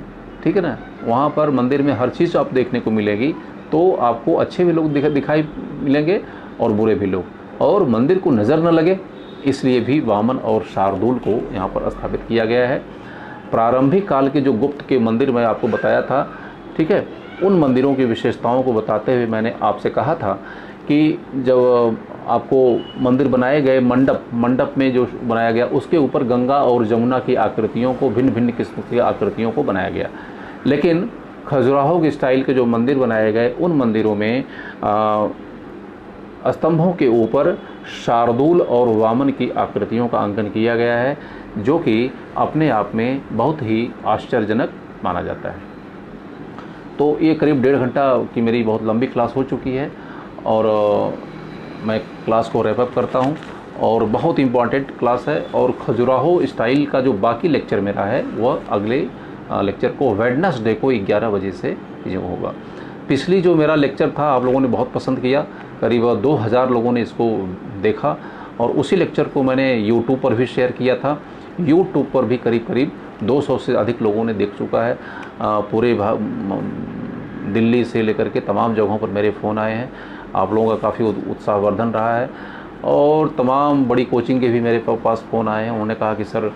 ठीक है ना, वहाँ पर मंदिर में हर चीज़ आप देखने को मिलेगी। तो आपको अच्छे भी लोग दिखाई मिलेंगे और बुरे भी लोग, और मंदिर को नज़र न लगे इसलिए भी वामन और शार्दूल को यहाँ पर स्थापित किया गया है। प्रारंभिक काल के जो गुप्त के मंदिर मैं आपको बताया था, ठीक है, उन मंदिरों की विशेषताओं को बताते हुए मैंने आपसे कहा था कि जब आपको मंदिर बनाए गए मंडप में जो बनाया गया उसके ऊपर गंगा और जमुना की आकृतियों को, भिन्न भिन्न किस्म की आकृतियों को बनाया गया। लेकिन खजुराहो के स्टाइल के जो मंदिर बनाए गए उन मंदिरों में स्तंभों के ऊपर शार्दूल और वामन की आकृतियों का अंकन किया गया है, जो कि अपने आप में बहुत ही आश्चर्यजनक माना जाता है। तो ये करीब 1.5 घंटा की मेरी बहुत लंबी क्लास हो चुकी है और मैं क्लास को रैप अप करता हूँ। और बहुत इम्पॉर्टेंट क्लास है। और खजुराहो स्टाइल का जो बाकी लेक्चर मेरा है वह अगले लेक्चर को वेडनेसडे को 11 बजे से जो होगा। पिछली जो मेरा लेक्चर था आप लोगों ने बहुत पसंद किया, करीब 2000 लोगों ने इसको देखा और उसी लेक्चर को मैंने यूट्यूब पर भी शेयर किया था। यूट्यूब पर भी करीब 200 से अधिक लोगों ने देख चुका है। पूरे दिल्ली से लेकर के तमाम जगहों पर मेरे फ़ोन आए हैं। आप लोगों का काफ़ी उत्साहवर्धन रहा है और तमाम बड़ी कोचिंग के भी मेरे पास फ़ोन आए हैं। उन्होंने कहा कि सर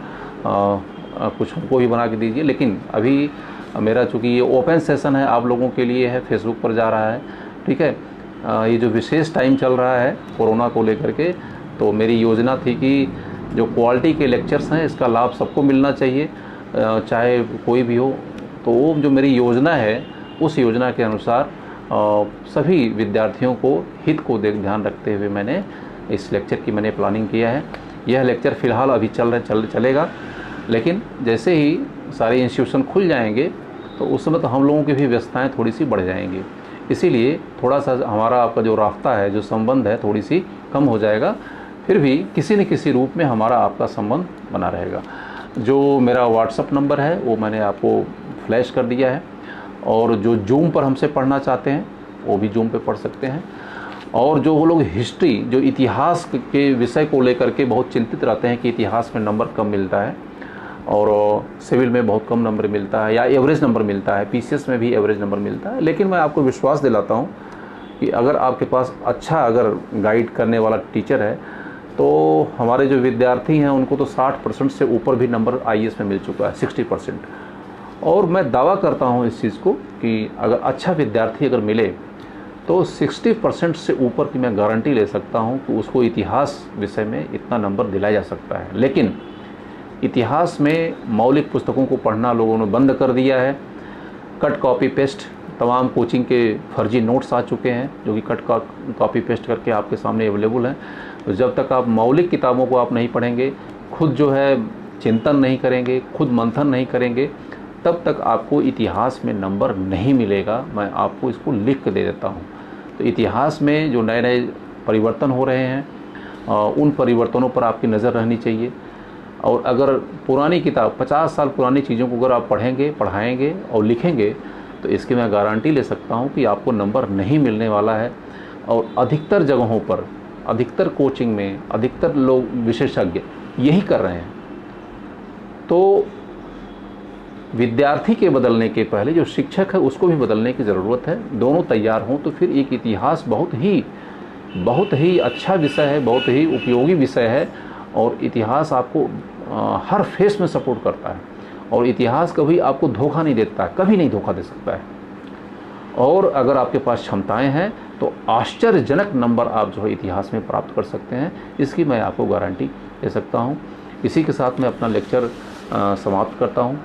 कुछ हमको भी बना के दीजिए। लेकिन अभी मेरा चूँकि ये ओपन सेशन है, आप लोगों के लिए है, फेसबुक पर जा रहा है, ठीक है। ये जो विशेष टाइम चल रहा है कोरोना को लेकर के, तो मेरी योजना थी कि जो क्वालिटी के लेक्चर्स हैं इसका लाभ सबको मिलना चाहिए, चाहे कोई भी हो। तो वो जो मेरी योजना है उस योजना के अनुसार सभी विद्यार्थियों को हित को ध्यान रखते हुए मैंने इस लेक्चर की मैंने प्लानिंग किया है। यह लेक्चर फ़िलहाल अभी चलेगा, लेकिन जैसे ही सारे इंस्टीट्यूशन खुल जाएंगे तो उस समय तो हम लोगों की भी व्यस्तताएँ थोड़ी सी बढ़ जाएंगी। इसीलिए थोड़ा सा हमारा आपका जो रास्ता है, जो संबंध है, थोड़ी सी कम हो जाएगा। फिर भी किसी न किसी रूप में हमारा आपका संबंध बना रहेगा। जो मेरा व्हाट्सअप नंबर है वो मैंने आपको फ्लैश कर दिया है। और जो जूम पर हमसे पढ़ना चाहते हैं वो भी जूम पे पढ़ सकते हैं। और जो वो लोग हिस्ट्री, जो इतिहास के विषय को लेकर के बहुत चिंतित रहते हैं कि इतिहास में नंबर कम मिलता है और सिविल में बहुत कम नंबर मिलता है या एवरेज नंबर मिलता है, पीसीएस में भी एवरेज नंबर मिलता है, लेकिन मैं आपको विश्वास दिलाता हूँ कि अगर आपके पास अच्छा अगर गाइड करने वाला टीचर है तो हमारे जो विद्यार्थी हैं उनको तो 60% से ऊपर भी नंबर आईएएस में मिल चुका है, 60%। और मैं दावा करता हूँ इस चीज़ को कि अगर अच्छा विद्यार्थी अगर मिले तो 60% से ऊपर की मैं गारंटी ले सकता हूँ कि उसको इतिहास विषय में इतना नंबर दिलाया जा सकता है। लेकिन इतिहास में मौलिक पुस्तकों को पढ़ना लोगों ने बंद कर दिया है। कट कॉपी पेस्ट तमाम कोचिंग के फर्जी नोट्स आ चुके हैं जो कि कट कॉपी पेस्ट करके आपके सामने अवेलेबल हैं। तो जब तक आप मौलिक किताबों को आप नहीं पढ़ेंगे, खुद जो है चिंतन नहीं करेंगे, खुद मंथन नहीं करेंगे, तब तक आपको इतिहास में नंबर नहीं मिलेगा। मैं आपको इसको लिख के दे देता हूँ। तो इतिहास में जो नए नए परिवर्तन हो रहे हैं उन परिवर्तनों पर आपकी नज़र रहनी चाहिए। और अगर पुरानी किताब 50 साल पुरानी चीज़ों को अगर आप पढ़ेंगे, पढ़ाएंगे और लिखेंगे तो इसकी मैं गारंटी ले सकता हूँ कि आपको नंबर नहीं मिलने वाला है। और अधिकतर जगहों पर, अधिकतर कोचिंग में अधिकतर लोग विशेषज्ञ यही कर रहे हैं। तो विद्यार्थी के बदलने के पहले जो शिक्षक है उसको भी बदलने की ज़रूरत है। दोनों तैयार हों तो फिर एक इतिहास बहुत ही अच्छा विषय है, बहुत ही उपयोगी विषय है। और इतिहास आपको हर फेस में सपोर्ट करता है और इतिहास कभी आपको धोखा नहीं देता, कभी नहीं धोखा दे सकता है। और अगर आपके पास क्षमताएं हैं तो आश्चर्यजनक नंबर आप जो है इतिहास में प्राप्त कर सकते हैं, इसकी मैं आपको गारंटी दे सकता हूं। इसी के साथ मैं अपना लेक्चर समाप्त करता हूं।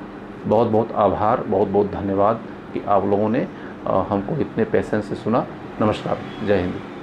बहुत बहुत आभार, बहुत बहुत धन्यवाद कि आप लोगों ने हमको इतने पेशेंस से सुना। नमस्कार, जय हिंद।